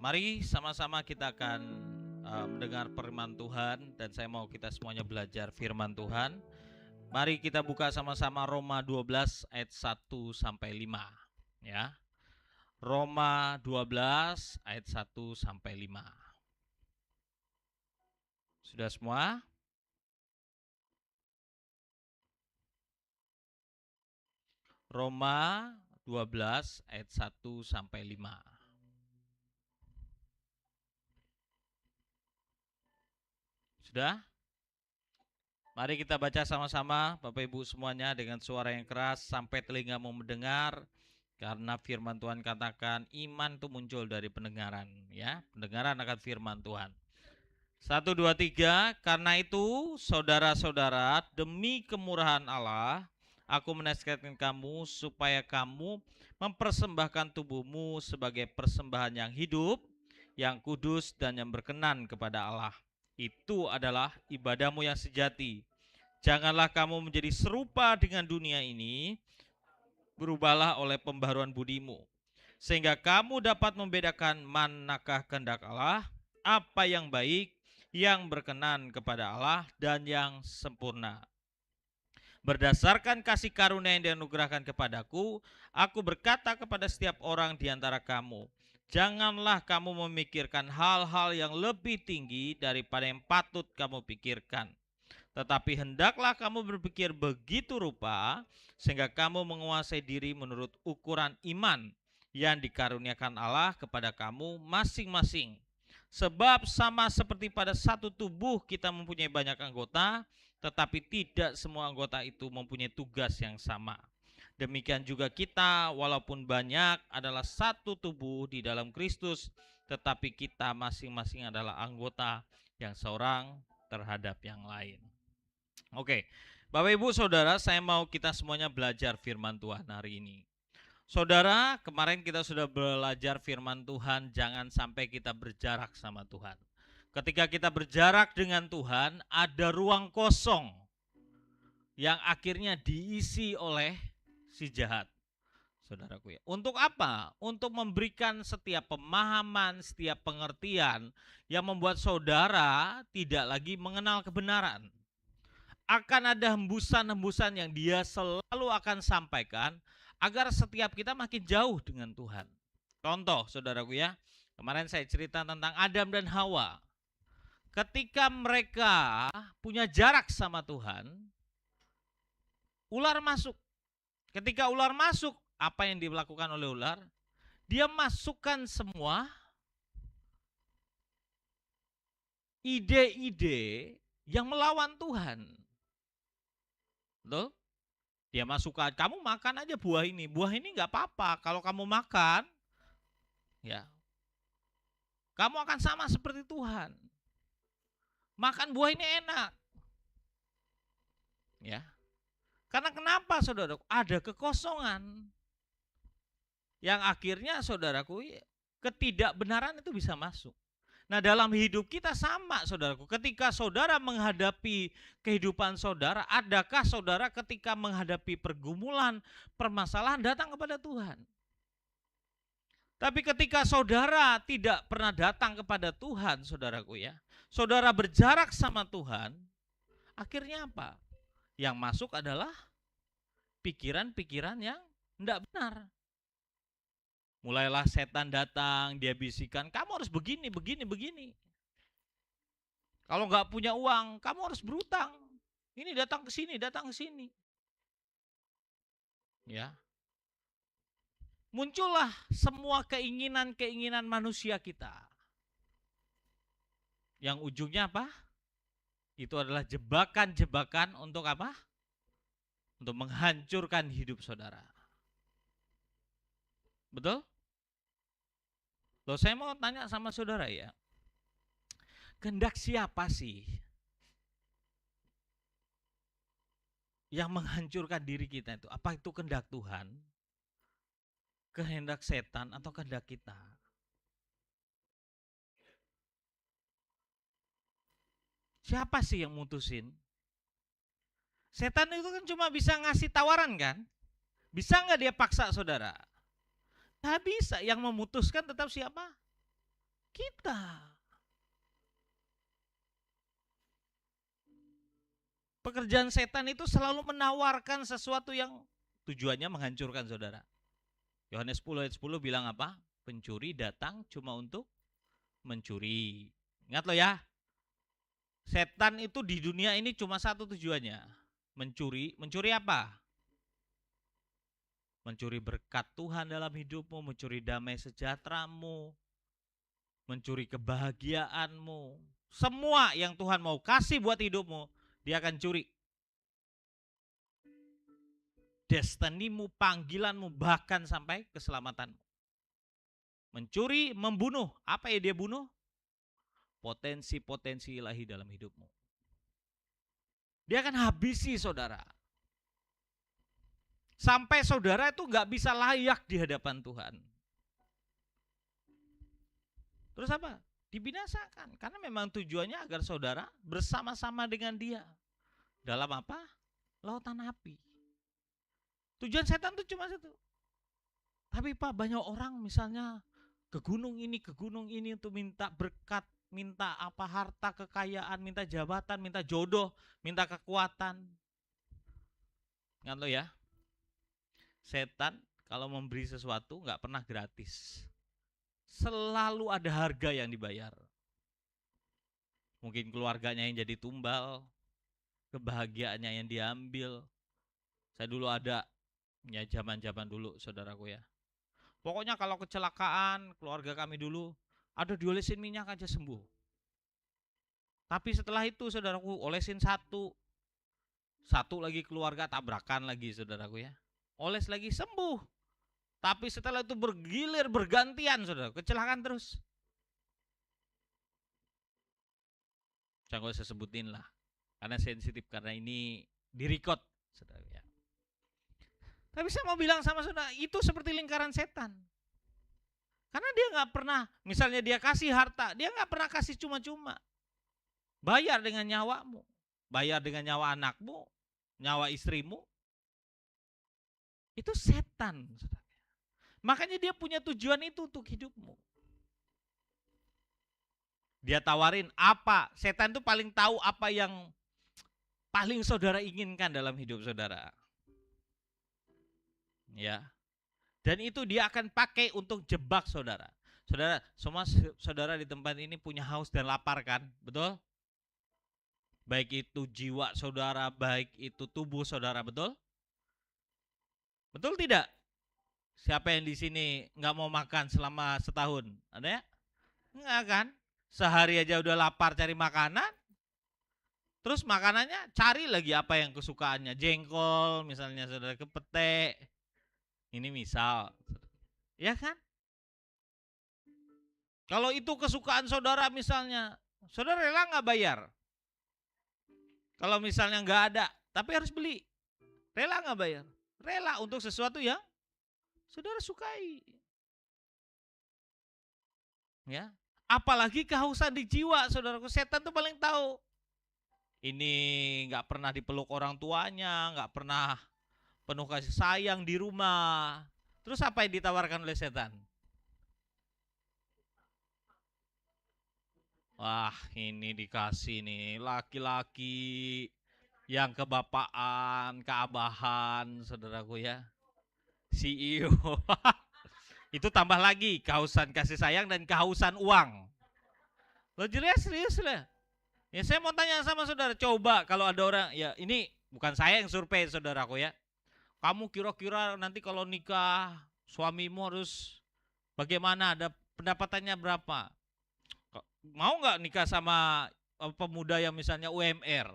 Mari sama-sama kita akan mendengar firman Tuhan, dan saya mau kita semuanya belajar firman Tuhan. Mari kita buka sama-sama Roma 12 ayat 1 sampai 5 ya. Roma 12 ayat 1 sampai 5. Sudah semua? Roma 12 ayat 1 sampai 5. Sudah? Mari kita baca sama-sama Bapak Ibu semuanya dengan suara yang keras sampai telingamu mendengar. Karena firman Tuhan katakan iman itu muncul dari pendengaran, ya. Pendengaran akan firman Tuhan. 1, 2, 3. Karena itu saudara-saudara, demi kemurahan Allah, aku menasihatkan kamu supaya kamu mempersembahkan tubuhmu sebagai persembahan yang hidup, yang kudus dan yang berkenan kepada Allah. Itu adalah ibadahmu yang sejati. Janganlah kamu menjadi serupa dengan dunia ini, berubahlah oleh pembaharuan budimu, sehingga kamu dapat membedakan manakah kehendak Allah, apa yang baik, yang berkenan kepada Allah, dan yang sempurna. Berdasarkan kasih karunia yang dianugerahkan kepadaku, aku berkata kepada setiap orang di antara kamu, janganlah kamu memikirkan hal-hal yang lebih tinggi daripada yang patut kamu pikirkan. Tetapi hendaklah kamu berpikir begitu rupa, sehingga kamu menguasai diri menurut ukuran iman yang dikaruniakan Allah kepada kamu masing-masing. Sebab sama seperti pada satu tubuh kita mempunyai banyak anggota, tetapi tidak semua anggota itu mempunyai tugas yang sama. Demikian juga kita, walaupun banyak, adalah satu tubuh di dalam Kristus, tetapi kita masing-masing adalah anggota yang seorang terhadap yang lain. Oke, Bapak Ibu Saudara, saya mau kita semuanya belajar firman Tuhan hari ini. Saudara, kemarin kita sudah belajar firman Tuhan, jangan sampai kita berjarak sama Tuhan. Ketika kita berjarak dengan Tuhan, ada ruang kosong yang akhirnya diisi oleh si jahat. Saudaraku ya. Untuk apa? Untuk memberikan setiap pemahaman, setiap pengertian yang membuat saudara tidak lagi mengenal kebenaran. Akan ada hembusan-hembusan yang dia selalu akan sampaikan agar setiap kita makin jauh dengan Tuhan. Contoh, saudaraku ya, kemarin saya cerita tentang Adam dan Hawa. Ketika mereka punya jarak sama Tuhan, ular masuk. Ketika ular masuk, apa yang dilakukan oleh ular? Dia masukkan semua ide-ide yang melawan Tuhan. Betul? Dia masukkan, kamu makan aja buah ini nggak apa-apa. Kalau kamu makan, ya, kamu akan sama seperti Tuhan. Makan buah ini enak, ya. Karena kenapa, saudaraku? Ada kekosongan yang akhirnya, saudaraku, ketidakbenaran itu bisa masuk. Nah, dalam hidup kita sama, saudaraku. Ketika saudara menghadapi kehidupan saudara, adakah saudara ketika menghadapi pergumulan, permasalahan datang kepada Tuhan? Tapi ketika saudara tidak pernah datang kepada Tuhan, saudaraku ya, saudara berjarak sama Tuhan, akhirnya apa? Yang masuk adalah pikiran-pikiran yang tidak benar. Mulailah setan datang, dia bisikan, kamu harus begini, begini, begini. Kalau nggak punya uang, kamu harus berutang. Ini datang ke sini, datang ke sini. Ya. Muncullah semua keinginan-keinginan manusia kita. Yang ujungnya apa? Itu adalah jebakan-jebakan untuk apa? Untuk menghancurkan hidup saudara. Betul? Loh, saya mau tanya sama saudara ya. Kehendak siapa sih yang menghancurkan diri kita itu? Apa itu kehendak Tuhan? Kehendak setan atau kehendak kita? Siapa sih yang mutusin? Setan itu kan cuma bisa ngasih tawaran kan? Bisa nggak dia paksa saudara? Nggak bisa. Yang memutuskan tetap siapa? Kita. Pekerjaan setan itu selalu menawarkan sesuatu yang tujuannya menghancurkan saudara. Yohanes 10 ayat 10 bilang apa? Pencuri datang cuma untuk mencuri. Ingat lo ya, setan itu di dunia ini cuma satu tujuannya. Mencuri. Mencuri apa? Mencuri berkat Tuhan dalam hidupmu, mencuri damai sejahteramu, mencuri kebahagiaanmu. Semua yang Tuhan mau kasih buat hidupmu, dia akan curi. Destinimu, panggilanmu, bahkan sampai keselamatanmu. Mencuri, membunuh. Apa yang dia bunuh? Potensi-potensi ilahi dalam hidupmu. Dia akan habisi saudara. Sampai saudara itu gak bisa layak di hadapan Tuhan. Terus apa? Dibinasakan. Karena memang tujuannya agar saudara bersama-sama dengan dia. Dalam apa? Lautan api. Tujuan setan itu cuma satu. Tapi Pak, banyak orang misalnya ke gunung ini untuk minta berkat, minta apa, harta, kekayaan, minta jabatan, minta jodoh, minta kekuatan. Ingat lo ya, setan kalau memberi sesuatu nggak pernah gratis. Selalu ada harga yang dibayar. Mungkin keluarganya yang jadi tumbal, kebahagiaannya yang diambil. Saya dulu ada, ya zaman-zaman dulu saudaraku ya. Pokoknya kalau kecelakaan, keluarga kami dulu, ada diolesin minyak aja sembuh. Tapi setelah itu saudaraku, olesin satu lagi keluarga tabrakan lagi saudaraku ya. Oles lagi sembuh. Tapi setelah itu bergilir bergantian saudara, kecelakaan terus. Saya nggak usah sebutin lah, karena sensitif, karena ini direcord saudara ya. Tapi saya mau bilang sama saudara, itu seperti lingkaran setan. Karena dia nggak pernah, misalnya dia kasih harta, dia nggak pernah kasih cuma-cuma. Bayar dengan nyawamu, bayar dengan nyawa anakmu, nyawa istrimu. Itu setan. Makanya dia punya tujuan itu untuk hidupmu. Dia tawarin apa? Setan itu paling tahu apa yang paling saudara inginkan dalam hidup saudara. Ya. Dan itu dia akan pakai untuk jebak saudara. Saudara, semua saudara di tempat ini punya haus dan lapar kan? Betul? Baik itu jiwa saudara, baik itu tubuh saudara, betul? Betul tidak? Siapa yang di sini nggak mau makan selama setahun? Ada ya? Nggak kan? Sehari aja udah lapar cari makanan. Terus makanannya cari lagi apa yang kesukaannya. Jengkol misalnya saudara, kepetek. Ini misal. Ya kan? Kalau itu kesukaan saudara misalnya, saudara rela nggak bayar? Kalau misalnya nggak ada, tapi harus beli, rela nggak bayar? Rela untuk sesuatu yang saudara sukai. Ya, apalagi kehausan di jiwa, saudaraku. Setan tuh paling tahu. Ini nggak pernah dipeluk orang tuanya, nggak pernah penuh kasih sayang di rumah. Terus apa yang ditawarkan oleh setan? Wah, ini dikasih nih laki-laki yang kebapaan, keabahan, saudaraku ya. CEO. Itu tambah lagi kehausan kasih sayang dan kehausan uang. Lo jelas serius lah. Ya saya mau tanya sama saudara, coba kalau ada orang, ya ini bukan saya yang survei saudaraku ya. Kamu kira-kira nanti kalau nikah suamimu harus bagaimana, ada pendapatannya berapa? Mau nggak nikah sama pemuda yang misalnya UMR?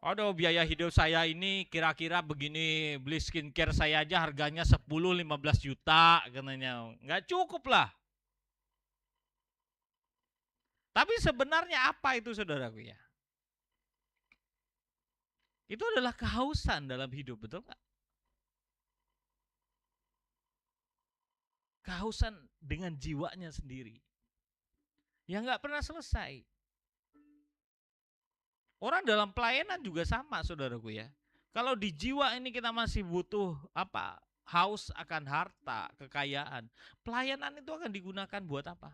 Aduh, biaya hidup saya ini kira-kira begini, beli skincare saya aja harganya 10-15 juta katanya. Nggak cukup lah. Tapi sebenarnya apa itu saudaraku ya? Itu adalah kehausan dalam hidup, betul nggak? Kehausan dengan jiwanya sendiri. Yang nggak pernah selesai. Orang dalam pelayanan juga sama saudaraku ya. Kalau di jiwa ini kita masih butuh apa? Haus akan harta, kekayaan. Pelayanan itu akan digunakan buat apa?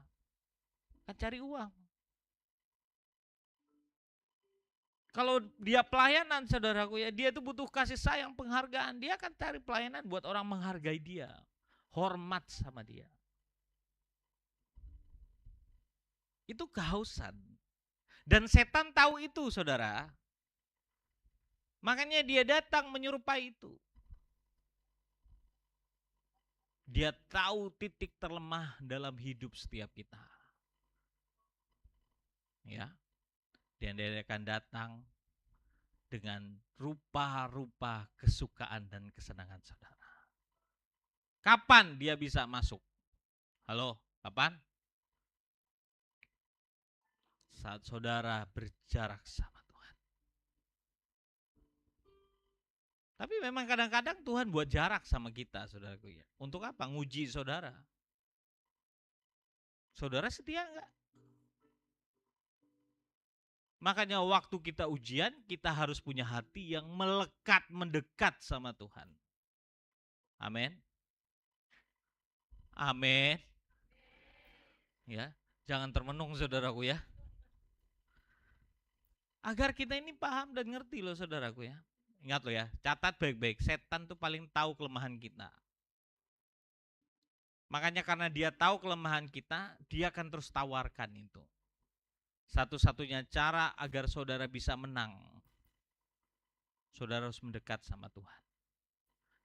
Akan cari uang. Kalau dia pelayanan, saudaraku ya, dia itu butuh kasih sayang, penghargaan. Dia akan cari pelayanan buat orang menghargai dia, hormat sama dia. Itu kehausan. Dan setan tahu itu, saudara. Makanya dia datang menyerupai itu. Dia tahu titik terlemah dalam hidup setiap kita. Ya. Dan dia akan datang dengan rupa-rupa kesukaan dan kesenangan saudara. Kapan dia bisa masuk? Halo, kapan? Saat saudara berjarak sama Tuhan. Tapi memang kadang-kadang Tuhan buat jarak sama kita, saudaraku ya. Untuk apa? Nguji saudara. Saudara setia enggak? Makanya waktu kita ujian, kita harus punya hati yang melekat, mendekat sama Tuhan. Amin. Amin. Ya, jangan termenung saudaraku ya. Agar kita ini paham dan ngerti loh saudaraku ya. Ingat loh ya, catat baik-baik, setan tuh paling tahu kelemahan kita. Makanya karena dia tahu kelemahan kita, dia akan terus tawarkan itu. Satu-satunya cara agar saudara bisa menang, saudara harus mendekat sama Tuhan.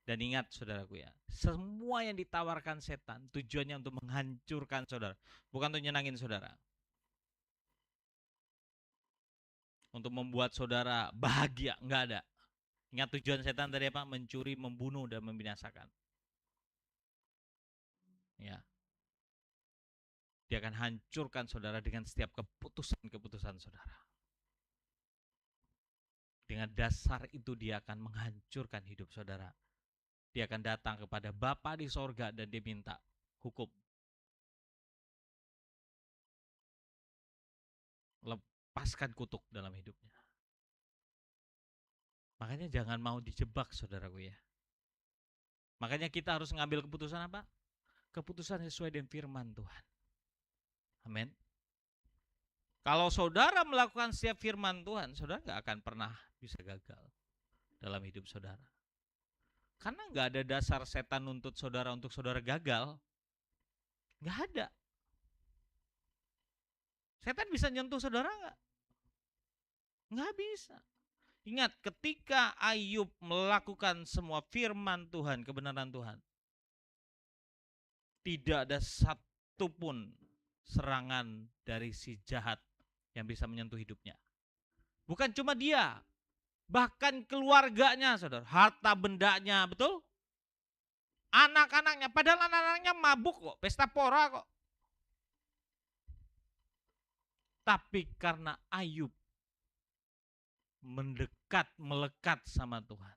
Dan ingat saudaraku ya, semua yang ditawarkan setan tujuannya untuk menghancurkan saudara, bukan untuk nyenangin saudara. Untuk membuat saudara bahagia, enggak ada. Ingat tujuan setan tadi apa? Mencuri, membunuh, dan membinasakan. Ya. Dia akan hancurkan saudara dengan setiap keputusan-keputusan saudara. Dengan dasar itu dia akan menghancurkan hidup saudara. Dia akan datang kepada Bapa di sorga dan dia minta hukum. Lepaskan kutuk dalam hidupnya. Makanya jangan mau dijebak saudaraku ya. Makanya kita harus ngambil keputusan apa? Keputusan sesuai dengan firman Tuhan. Amin. Kalau saudara melakukan setiap firman Tuhan, saudara gak akan pernah bisa gagal dalam hidup saudara. Karena gak ada dasar setan nuntut saudara untuk saudara gagal. Gak ada. Setan bisa nyentuh saudara gak? Gak bisa. Ingat, ketika Ayub melakukan semua firman Tuhan, kebenaran Tuhan, tidak ada satupun serangan dari si jahat yang bisa menyentuh hidupnya. Bukan cuma dia, bahkan keluarganya, saudara, harta bendanya, betul? Anak-anaknya, padahal anak-anaknya mabuk kok, pesta pora kok. Tapi karena Ayub mendekat, melekat sama Tuhan,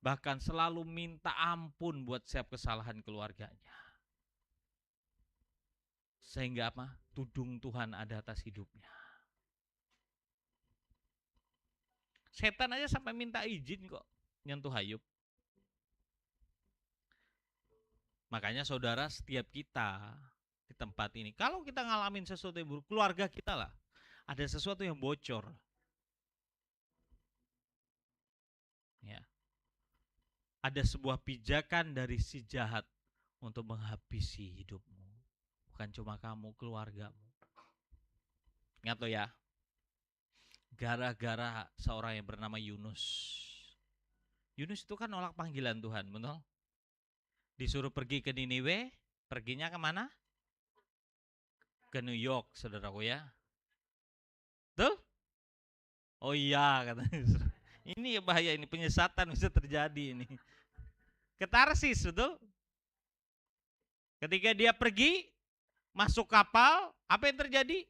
bahkan selalu minta ampun buat setiap kesalahan keluarganya, sehingga apa? Tudung Tuhan ada atas hidupnya. Setan aja sampai minta izin kok nyentuh Ayub. Makanya saudara, setiap kita di tempat ini, kalau kita ngalamin sesuatu yang buruk, keluarga kita lah, ada sesuatu yang bocor. Ya. Ada sebuah pijakan dari si jahat untuk menghabisi hidupmu. Bukan cuma kamu, keluargamu. Ingat lo ya, gara-gara seorang yang bernama Yunus. Yunus itu kan nolak panggilan Tuhan, betul? Disuruh pergi ke Niniwe, perginya kemana? Ke New York, saudaraku ya. Betul? Oh iya, katanya. Ini bahaya, ini penyesatan bisa terjadi ini. Ke Tarsis, betul? Ketika dia pergi, masuk kapal, apa yang terjadi?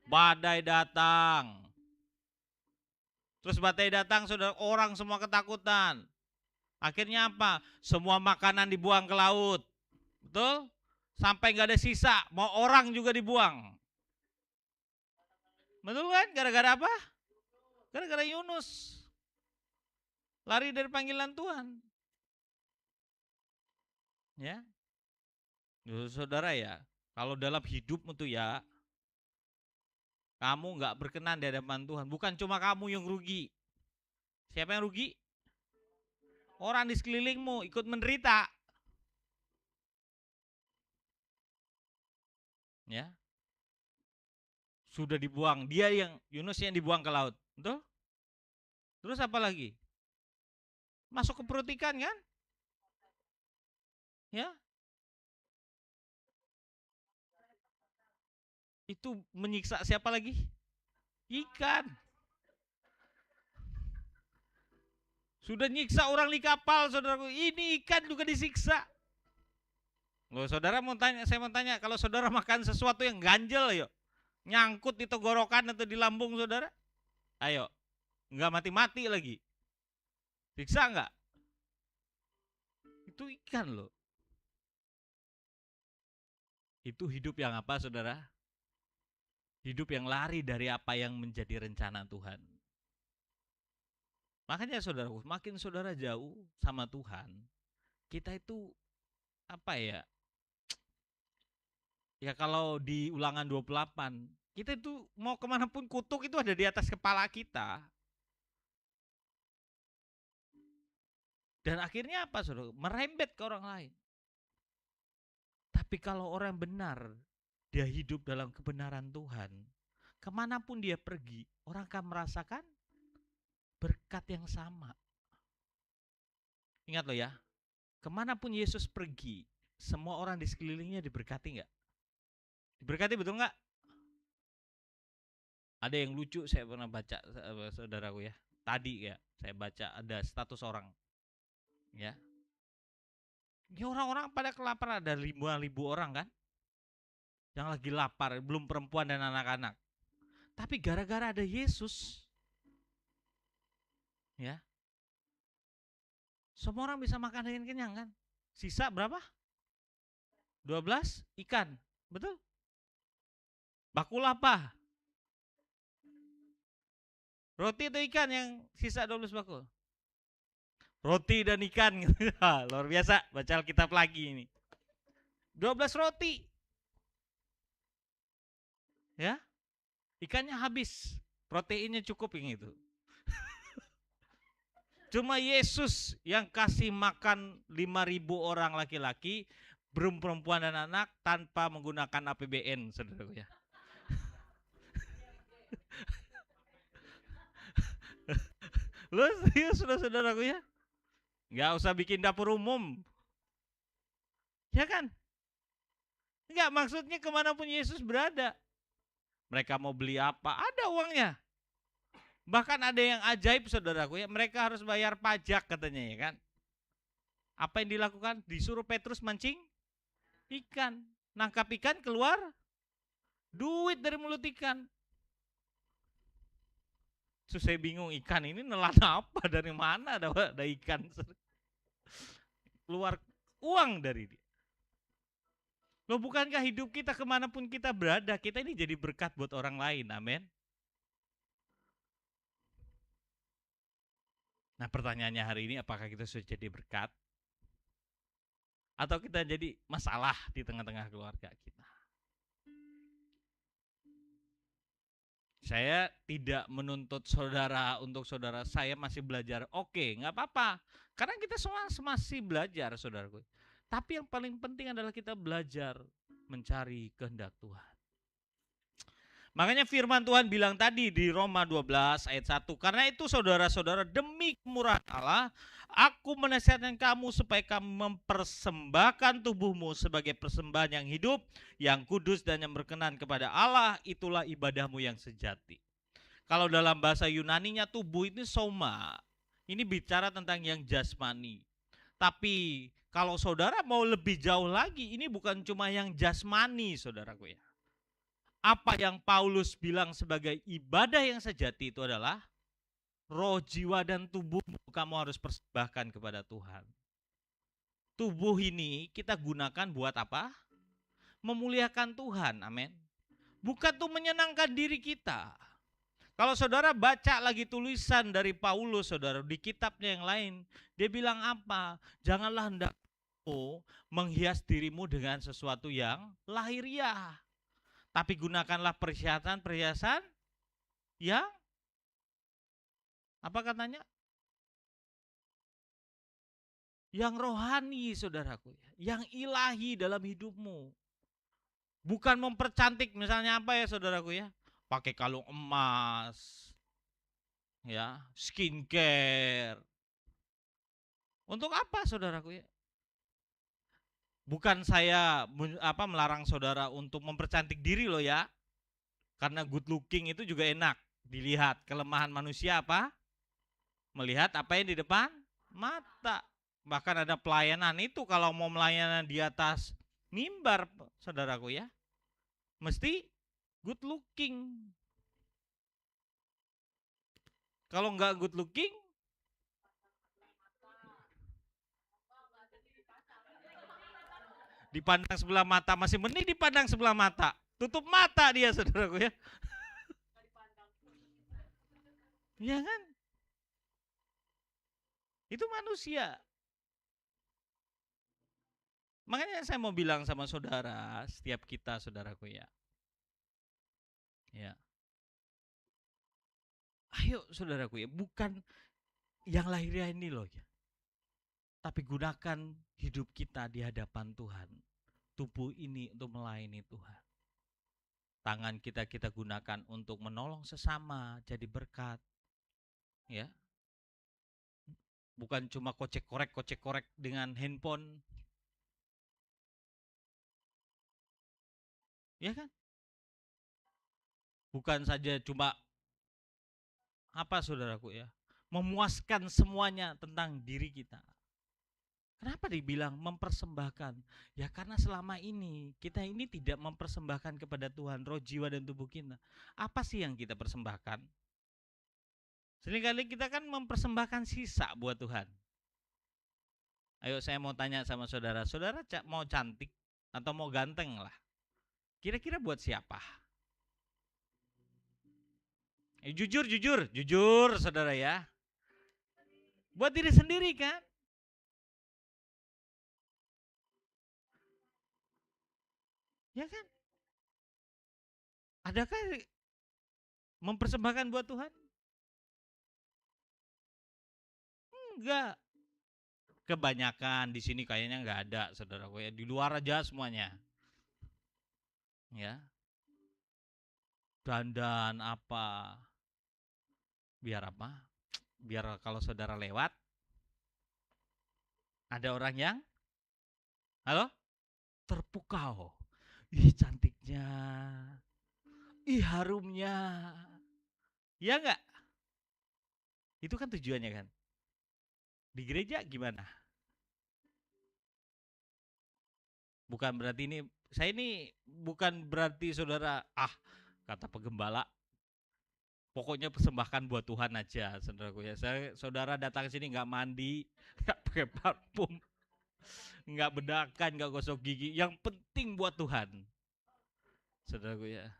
Badai datang. Terus badai datang, saudara, orang semua ketakutan. Akhirnya apa? Semua makanan dibuang ke laut. Betul? Sampai nggak ada sisa, mau orang juga dibuang. Betul kan? Gara-gara apa? Gara-gara Yunus. Lari dari panggilan Tuhan. Ya. Saudara ya, Kalau dalam hidupmu tuh ya, kamu nggak berkenan di hadapan Tuhan, bukan cuma kamu yang rugi. Siapa yang rugi? Orang di sekelilingmu ikut menderita. Ya, sudah dibuang, dia yang Yunus yang dibuang ke laut, betul? Terus apa lagi? Masuk ke perut ikan kan? Ya, itu menyiksa siapa lagi? Ikan. Sudah nyiksa orang di kapal, saudaraku. Ini ikan juga disiksa. Loh, saudara mau tanya, saya mau tanya, kalau saudara makan sesuatu yang ganjel, yuk, nyangkut di tenggorokan atau di lambung saudara, ayo, nggak mati-mati lagi, siksa nggak? Itu ikan loh. Itu hidup yang apa, saudara? Hidup yang lari dari apa yang menjadi rencana Tuhan. Makanya saudaraku, makin saudara jauh sama Tuhan, kita itu apa ya? Ya kalau di Ulangan 28, kita itu mau kemanapun kutuk itu ada di atas kepala kita. Dan akhirnya apa, saudara? Merembet ke orang lain. Tapi kalau orang benar, dia hidup dalam kebenaran Tuhan, kemanapun dia pergi, orang akan merasakan berkat yang sama. Ingat loh ya, kemanapun Yesus pergi, semua orang di sekelilingnya diberkati nggak? Diberkati betul nggak? Ada yang lucu, saya pernah baca, saudaraku ya. Tadi ya, saya baca ada status orang. Ya, ini orang-orang pada kelaparan, ada ribuan orang kan, yang lagi lapar, belum perempuan dan anak-anak. Tapi gara-gara ada Yesus, ya, semua orang bisa makan dengan kenyang kan. Sisa berapa? 12 ikan, betul? Bakul apa? Roti atau ikan yang sisa 12 bakul? Roti dan ikan. Luar biasa, baca Alkitab lagi ini. 12 roti. Ya, ikannya habis, proteinnya cukup yang itu. Cuma Yesus yang kasih makan 5.000 orang laki-laki, belum perempuan dan anak, tanpa menggunakan APBN, saudaraku ya. Lu serius, saudaraku ya? Nggak usah bikin dapur umum, ya kan? Nggak, maksudnya kemanapun Yesus berada, mereka mau beli apa, ada uangnya. Bahkan ada yang ajaib, saudaraku ya, mereka harus bayar pajak katanya ya kan. Apa yang dilakukan? Disuruh Petrus mancing ikan, nangkap ikan, keluar duit dari mulut ikan. Terus saya bingung, ikan ini nelan apa, dari mana ada ikan keluar uang dari dia. Loh, bukankah hidup kita kemanapun kita berada, kita ini jadi berkat buat orang lain, amin. Nah, pertanyaannya hari ini, apakah kita sudah jadi berkat? Atau kita jadi masalah di tengah-tengah keluarga kita? Saya tidak menuntut saudara untuk saudara saya masih belajar. Oke, nggak apa-apa. Karena kita semua masih belajar, saudaraku. Tapi yang paling penting adalah kita belajar mencari kehendak Tuhan. Makanya firman Tuhan bilang tadi di Roma 12 ayat 1. Karena itu saudara-saudara, demi kemurahan Allah, aku menasihatkan kamu supaya kamu mempersembahkan tubuhmu sebagai persembahan yang hidup, yang kudus dan yang berkenan kepada Allah. Itulah ibadahmu yang sejati. Kalau dalam bahasa Yunaninya tubuh ini soma. Ini bicara tentang yang jasmani. Tapi kalau saudara mau lebih jauh lagi, ini bukan cuma yang jasmani, saudaraku ya. Apa yang Paulus bilang sebagai ibadah yang sejati itu adalah roh, jiwa, dan tubuhmu kamu harus persembahkan kepada Tuhan. Tubuh ini kita gunakan buat apa? Memuliakan Tuhan, amin. Bukan tuh menyenangkan diri kita. Kalau saudara baca lagi tulisan dari Paulus, saudara, di kitabnya yang lain, dia bilang apa? Janganlah hendak menghias dirimu dengan sesuatu yang lahiriah. Tapi gunakanlah perhiasan yang apa katanya? Yang rohani, saudaraku, yang ilahi dalam hidupmu. Bukan mempercantik, misalnya apa ya, saudaraku ya? Pakai kalung emas, ya, skincare. Untuk apa, saudaraku ya? Bukan saya melarang saudara untuk mempercantik diri loh ya. Karena good looking itu juga enak dilihat. Kelemahan manusia apa? Melihat apa yang di depan mata. Bahkan ada pelayanan itu, kalau mau melayanan di atas mimbar, saudaraku ya, mesti good looking. Kalau nggak good looking, dipandang sebelah mata, masih mending dipandang sebelah mata. Tutup mata dia, saudaraku ya. Iya kan? Itu manusia. Makanya saya mau bilang sama saudara, setiap kita, saudaraku ya. Ya. Ayo saudaraku ya, bukan yang lahiriah ini loh ya. Tapi gunakan hidup kita di hadapan Tuhan. Tubuh ini untuk melayani Tuhan. Tangan kita gunakan untuk menolong sesama, jadi berkat. Ya. Bukan cuma kocek korek dengan handphone. Ya kan? Bukan saja cuma apa, saudaraku ya, memuaskan semuanya tentang diri kita. Kenapa dibilang mempersembahkan? Ya karena selama ini kita ini tidak mempersembahkan kepada Tuhan roh, jiwa, dan tubuh kita. Apa sih yang kita persembahkan? Seringkali kita kan mempersembahkan sisa buat Tuhan. Ayo saya mau tanya sama saudara, saudara mau cantik atau mau ganteng lah? Kira-kira buat siapa? Jujur saudara ya. Buat diri sendiri kan? Ya kan? Adakah mempersembahkan buat Tuhan? Enggak. Kebanyakan di sini kayaknya enggak ada, saudaraku ya. Di luar aja semuanya. Ya. Dandan apa? Biar apa? Biar kalau saudara lewat ada orang yang halo? Terpukau. Ih cantiknya. Ih harumnya. Ya enggak? Itu kan tujuannya kan. Di gereja gimana? Bukan berarti saya ini bukan berarti saudara kata penggembala pokoknya persembahkan buat Tuhan aja, saudaraku ya. Saudara datang sini nggak mandi, nggak pakai parfum, nggak bedakan, nggak gosok gigi. Yang penting buat Tuhan, saudaraku ya.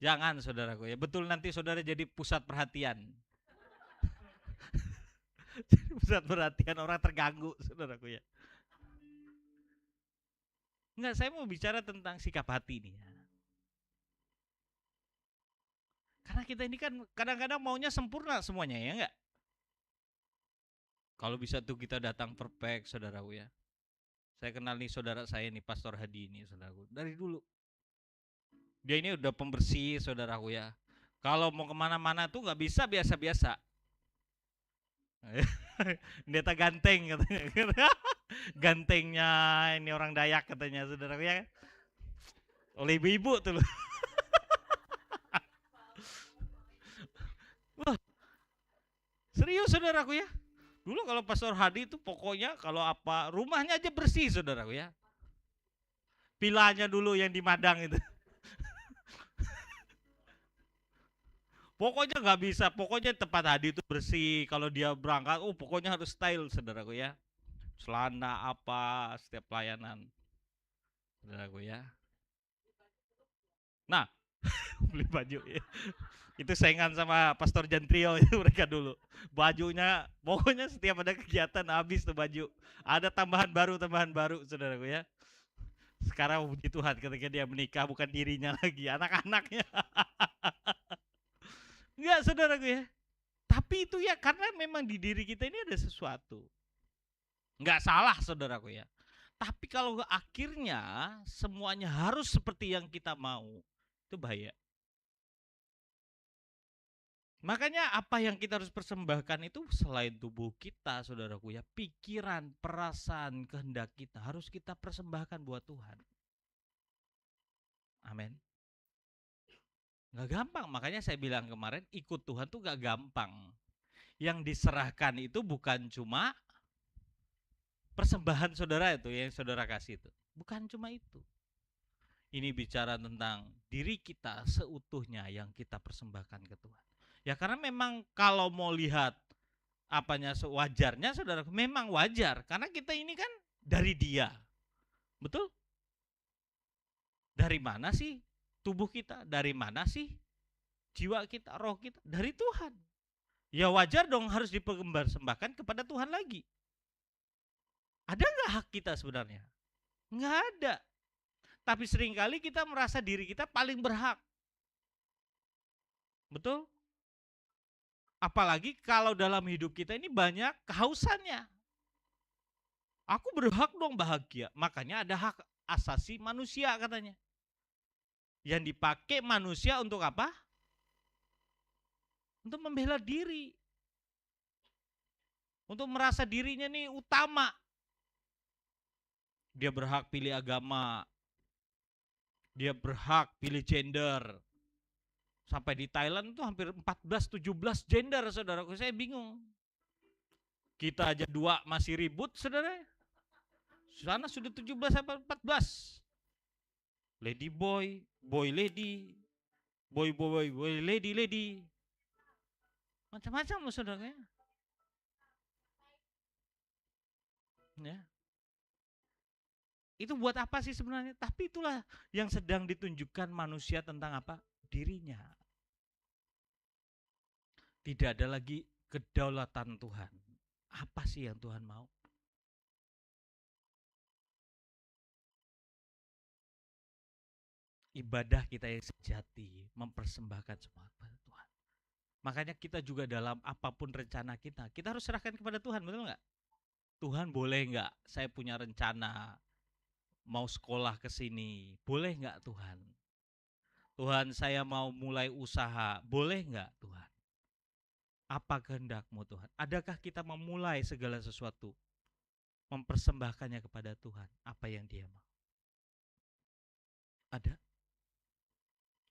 Jangan, saudaraku ya. Betul nanti saudara jadi pusat perhatian. Jadi pusat perhatian, orang terganggu, saudaraku ya. Enggak, saya mau bicara tentang sikap hati nih. Karena kita ini kan kadang-kadang maunya sempurna semuanya, ya enggak? Kalau bisa tuh kita datang perfect, saudaraku ya. Saya kenal nih saudara saya nih, Pastor Hadi ini, saudaraku. Dari dulu. Dia ini udah pembersih, saudaraku ya. Kalau mau kemana-mana tuh nggak bisa biasa-biasa. Pendeta ganteng katanya. Gantengnya ini orang Dayak katanya, saudaraku ya. Oleh ibu-ibu tuh loh. Wah, serius saudaraku ya. Dulu kalau Pastor Hadi itu pokoknya kalau apa rumahnya aja bersih, saudaraku ya. Pilanya dulu yang di Madang itu. Pokoknya nggak bisa, pokoknya tempat Hadi itu bersih. Kalau dia berangkat, pokoknya harus style, saudaraku ya. Celana apa setiap pelayanan, saudaraku ya. Nah, beli baju ya. Itu saingan sama Pastor Jantrio itu mereka dulu. Bajunya pokoknya setiap ada kegiatan habis tuh baju. Ada tambahan baru saudaraku ya. Sekarang puji Tuhan ketika dia menikah bukan dirinya lagi, anak-anaknya. Enggak saudaraku ya. Tapi itu ya karena memang di diri kita ini ada sesuatu. Enggak salah saudaraku ya. Tapi kalau akhirnya semuanya harus seperti yang kita mau, itu bahaya. Makanya apa yang kita harus persembahkan itu selain tubuh kita, saudaraku ya, pikiran, perasaan, kehendak kita harus kita persembahkan buat Tuhan. Amin. Gak gampang, makanya saya bilang kemarin ikut Tuhan tuh gak gampang. Yang diserahkan itu bukan cuma persembahan saudara itu yang saudara kasih itu. Bukan cuma itu. Ini bicara tentang diri kita seutuhnya yang kita persembahkan ke Tuhan. Ya karena memang kalau mau lihat apanya sewajarnya saudara, memang wajar karena kita ini kan dari Dia. Betul? Dari mana sih tubuh kita? Dari mana sih jiwa kita, roh kita? Dari Tuhan. Ya wajar dong harus dipersembahkan kepada Tuhan lagi. Ada nggak hak kita sebenarnya? Nggak ada. Tapi seringkali kita merasa diri kita paling berhak. Betul? Apalagi kalau dalam hidup kita ini banyak kehausannya. Aku berhak dong bahagia. Makanya ada hak asasi manusia katanya. Yang dipakai manusia untuk apa? Untuk membela diri. Untuk merasa dirinya nih utama. Dia berhak pilih agama. Dia berhak pilih gender. Sampai di Thailand tuh hampir 14-17 gender saudaraku. Saya bingung. Kita aja 2 masih ribut saudara. Sana sudah 17 sampai 14. Lady boy, boy lady, boy boy boy lady lady. Macam-macam loh saudara. Ya. Itu buat apa sih sebenarnya? Tapi itulah yang sedang ditunjukkan manusia tentang apa? Dirinya. Tidak ada lagi kedaulatan Tuhan. Apa sih yang Tuhan mau? Ibadah kita yang sejati, mempersembahkan semua kepada Tuhan. Makanya kita juga dalam apapun rencana kita harus serahkan kepada Tuhan, betul nggak? Tuhan boleh nggak saya punya rencana mau sekolah ke sini, boleh nggak Tuhan? Tuhan saya mau mulai usaha, boleh nggak Tuhan? Apa kehendakmu Tuhan? Adakah kita memulai segala sesuatu, mempersembahkannya kepada Tuhan, apa yang Dia mau? Ada.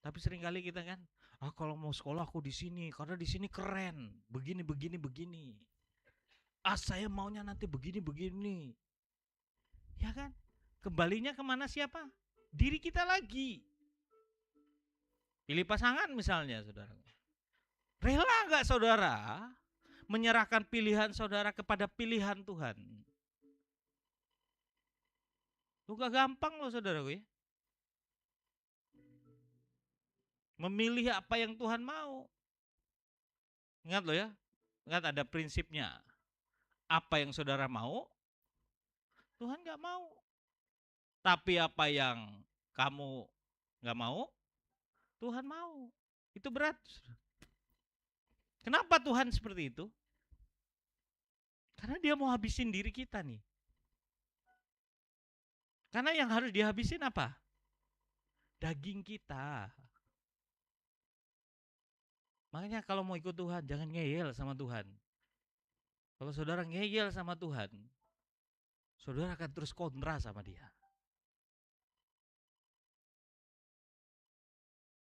Tapi seringkali kita kan, kalau mau sekolah aku di sini, karena di sini keren, begini begini begini. Saya maunya nanti begini begini. Ya kan? Kembalinya kemana siapa? Diri kita lagi. Pilih pasangan misalnya, saudara. Rela nggak saudara menyerahkan pilihan saudara kepada pilihan Tuhan? Itu gak gampang loh saudaraku ya. Memilih apa yang Tuhan mau. Ingat loh ya, ingat ada prinsipnya. Apa yang saudara mau, Tuhan gak mau. Tapi apa yang kamu gak mau, Tuhan mau. Itu berat. Kenapa Tuhan seperti itu? Karena Dia mau habisin diri kita nih. Karena yang harus dihabisin apa? Daging kita. Makanya kalau mau ikut Tuhan, jangan ngeyel sama Tuhan. Kalau saudara ngeyel sama Tuhan, saudara akan terus kontra sama Dia.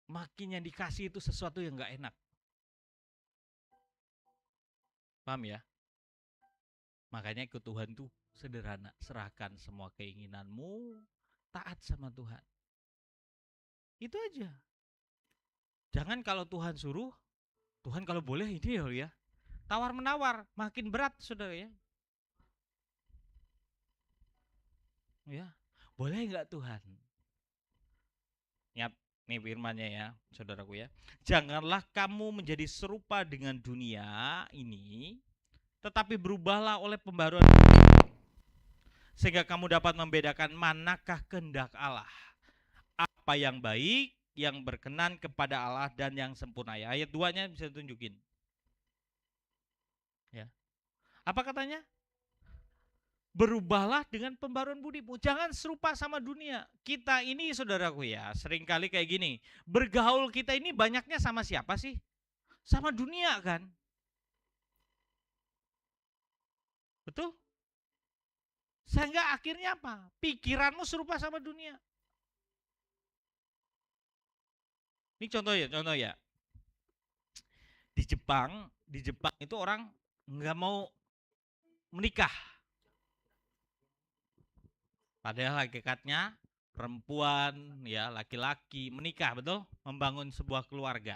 Makin yang dikasih itu sesuatu yang gak enak. Paham ya? Makanya ikut Tuhan tuh sederhana. Serahkan semua keinginanmu, taat sama Tuhan. Itu aja. Jangan kalau Tuhan suruh, Tuhan kalau boleh ini ya. Tawar-menawar, makin berat saudara ya. Ya, boleh nggak Tuhan? Ya, Nih firmannya ya, saudaraku ya. Janganlah kamu menjadi serupa dengan dunia ini, tetapi berubahlah oleh pembaruan sehingga kamu dapat membedakan manakah kehendak Allah, apa yang baik, yang berkenan kepada Allah dan yang sempurna. Ya, ayat 2-nya bisa tunjukin. Ya. Apa katanya? Berubahlah dengan pembaruan budimu. Jangan serupa sama dunia. Kita ini saudaraku ya, seringkali kayak gini. Bergaul kita ini banyaknya sama siapa sih? Sama dunia kan? Betul? Sehingga akhirnya apa? Pikiranmu serupa sama dunia. Ini contoh ya. Di Jepang itu orang nggak mau menikah. Padahal hakikatnya perempuan ya laki-laki menikah, betul, membangun sebuah keluarga.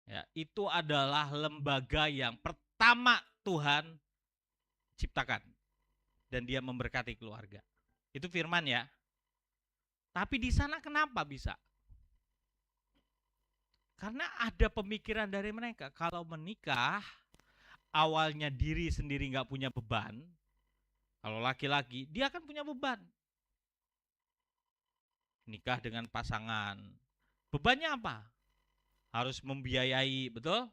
Ya, itu adalah lembaga yang pertama Tuhan ciptakan dan dia memberkati keluarga. Itu firman ya. Tapi di sana kenapa bisa? Karena ada pemikiran dari mereka kalau menikah awalnya diri sendiri nggak punya beban. Kalau laki-laki dia akan punya beban. Nikah dengan pasangan. Bebannya apa? Harus membiayai, betul?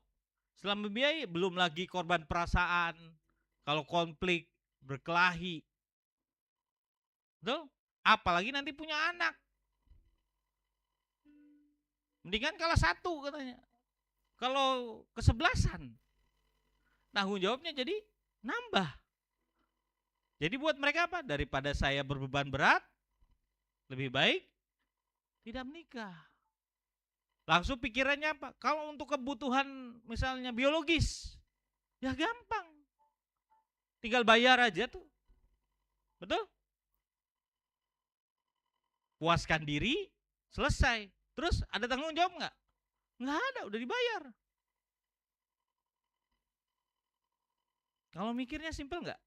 Setelah membiayai belum lagi korban perasaan. Kalau konflik, berkelahi. Betul? Apalagi nanti punya anak. Mendingan kalah satu katanya. Kalau kesebelasan, tanggung jawabnya jadi nambah. Jadi buat mereka apa? Daripada saya berbeban berat, lebih baik tidak menikah. Langsung pikirannya apa? Kalau untuk kebutuhan misalnya biologis, ya gampang. Tinggal bayar aja tuh. Betul? Puaskan diri, selesai. Terus ada tanggung jawab nggak? Nggak ada, udah dibayar. Kalau mikirnya simpel nggak?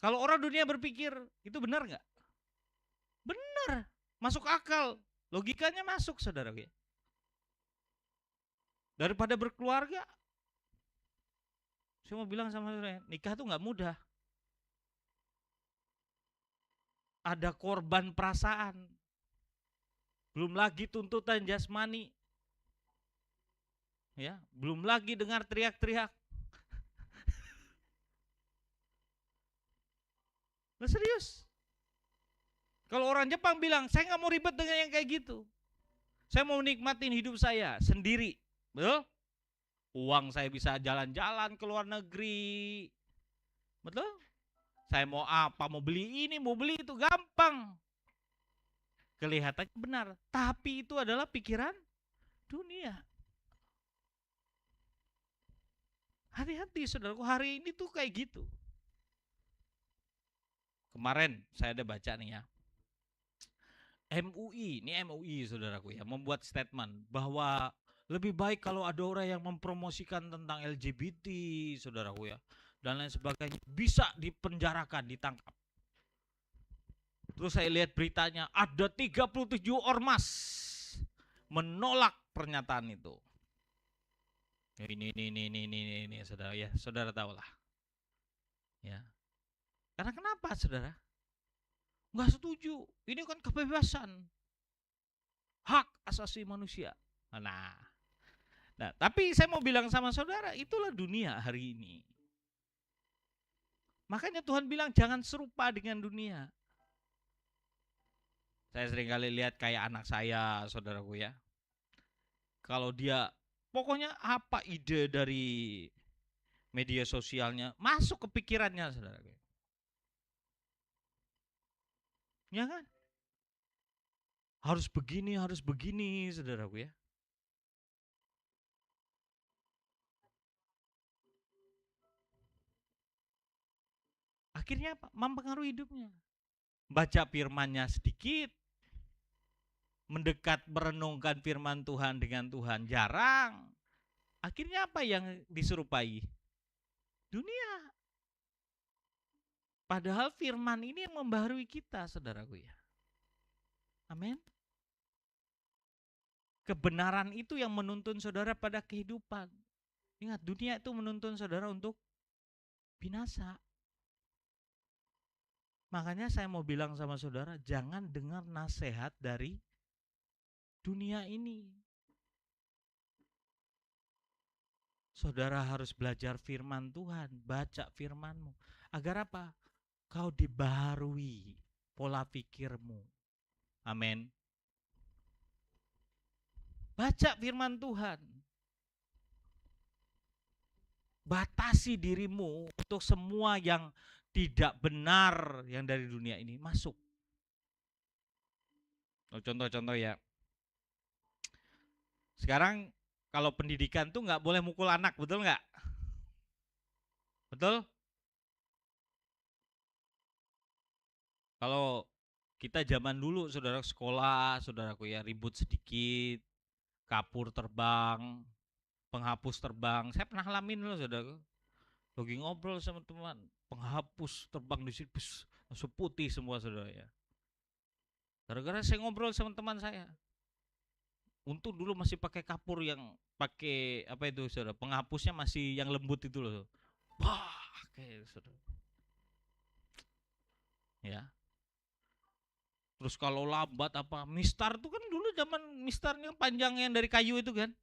Kalau orang dunia berpikir, itu benar nggak? Benar, masuk akal. Logikanya masuk, saudara. Daripada berkeluarga, saya mau bilang sama saudara, nikah tuh nggak mudah. Ada korban perasaan. Belum lagi tuntutan jasmani. Ya, belum lagi dengar teriak-teriak. Nah, serius. Kalau orang Jepang bilang, saya nggak mau ribet dengan yang kayak gitu. Saya mau nikmatin hidup saya sendiri. Betul? Uang saya bisa jalan-jalan ke luar negeri. Betul? Saya mau apa, mau beli ini, mau beli itu, gampang. Kelihatannya benar, tapi itu adalah pikiran dunia. Hati-hati saudaraku, hari ini tuh kayak gitu. Kemarin saya ada baca nih ya. MUI saudaraku ya, membuat statement bahwa lebih baik kalau ada orang yang mempromosikan tentang LGBT, saudaraku ya, dan lain sebagainya, bisa dipenjarakan, ditangkap. Terus saya lihat beritanya, ada 37 ormas menolak pernyataan itu. Ini saudara ya, saudara tahulah. Ya. Karena kenapa, saudara? Nggak setuju. Ini kan kebebasan, hak asasi manusia. Nah, tapi saya mau bilang sama saudara, itulah dunia hari ini. Makanya Tuhan bilang jangan serupa dengan dunia. Saya sering kali lihat kayak anak saya, saudaraku ya. Kalau dia, pokoknya apa ide dari media sosialnya, masuk ke pikirannya, saudaraku. Ya kan? Harus begini, saudaraku ya. Akhirnya apa? Mempengaruhi hidupnya. Baca firmannya sedikit, mendekat merenungkan firman Tuhan dengan Tuhan jarang. Akhirnya apa yang diserupai? Dunia. Padahal firman ini yang membaharui kita, saudaraku ya. Amin. Kebenaran itu yang menuntun saudara pada kehidupan. Ingat, dunia itu menuntun saudara untuk binasa. Makanya saya mau bilang sama saudara, jangan dengar nasihat dari dunia ini. Saudara harus belajar firman Tuhan, baca firman-Mu. Agar apa? Kau dibaharui pola pikirmu. Amin. Baca firman Tuhan. Batasi dirimu untuk semua yang tidak benar yang dari dunia ini masuk. Contoh-contoh ya. Sekarang kalau pendidikan tuh nggak boleh mukul anak, betul nggak? Betul? Kalau kita zaman dulu, saudara sekolah, saudaraku ya, ribut sedikit, kapur terbang, penghapus terbang. Saya pernah ngalamin loh, saudaraku. Lagi ngobrol sama teman, penghapus terbang di situ, langsung putih semua, saudara ya. Gara-gara saya ngobrol sama teman saya. Untung dulu masih pakai kapur yang pakai apa itu, saudara, penghapusnya masih yang lembut itu loh. Wah, kayak saudara. Ya. Terus kalau lambat apa, mistar tuh kan dulu zaman mistarnya panjang yang dari kayu itu kan.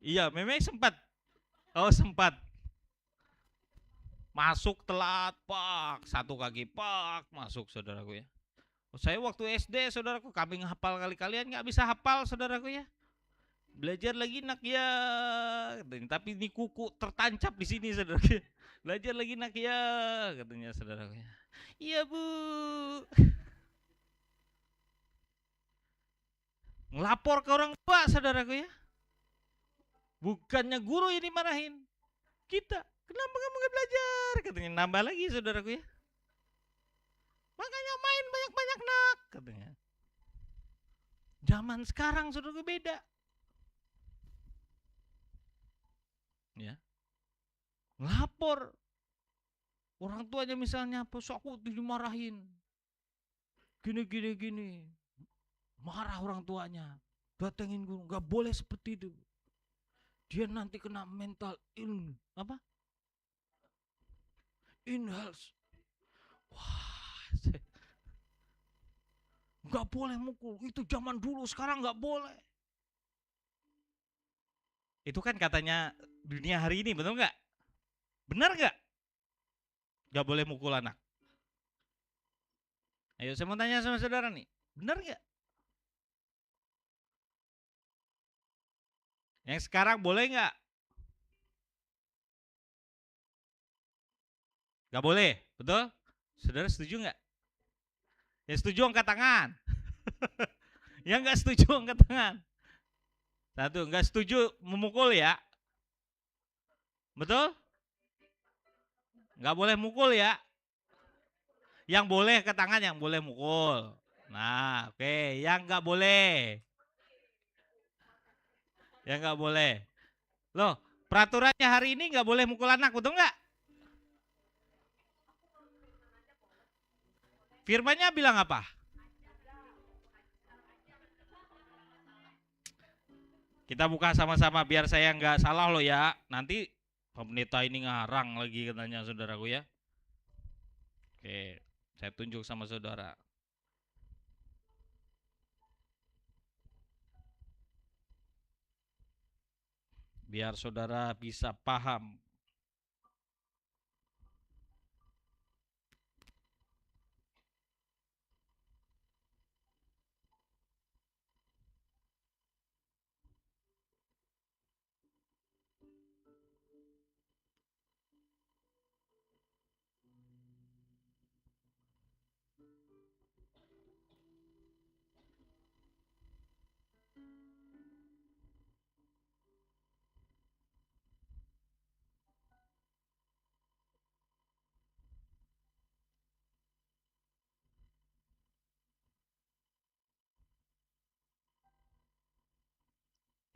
Iya, memang sempat. Oh, sempat. Masuk telat, pak. Satu kaki, pak. Masuk, saudaraku ya. Saya waktu SD, saudaraku, kami ngehafal kali-kalian nggak bisa hafal, saudaraku ya. Belajar lagi nak ya. Tapi ini kuku tertancap di sini, saudaraku. Belajar lagi nak ya, katanya saudaraku ya. Iya, Bu. Ngelapor ke orang tua, saudaraku ya. Bukannya guru ini marahin. Kita, kenapa kamu nggak belajar? Katanya nambah lagi, saudaraku ya. Makanya main banyak-banyak nak, katanya. Zaman sekarang saudaraku beda. Ya. Lapor. Orang tuanya misalnya, aku dimarahin. Gini. Marah orang tuanya. Datengin guru, nggak boleh seperti itu. Dia nanti kena mental apa? In-health. Wah, nggak boleh mukul. Itu zaman dulu, sekarang nggak boleh. Itu kan katanya dunia hari ini, betul nggak? Benar nggak? Nggak boleh mukul anak. Ayo saya mau tanya sama saudara nih, benar nggak? Yang sekarang boleh nggak? Nggak boleh, betul? Saudara setuju nggak? Yang setuju angkat tangan. Yang nggak setuju angkat tangan. Satu, nggak setuju memukul ya? Betul? Nggak boleh mukul ya? Yang boleh ke tangan, yang boleh mukul. Nah, oke. Yang nggak boleh. Yang nggak boleh. Loh, peraturannya hari ini nggak boleh mukul anak, betul nggak? Firmannya bilang apa? Kita buka sama-sama biar saya nggak salah loh ya. Nanti pendeta ini ngarang lagi katanya, saudaraku ya. Oke, saya tunjuk sama saudara. Biar saudara bisa paham.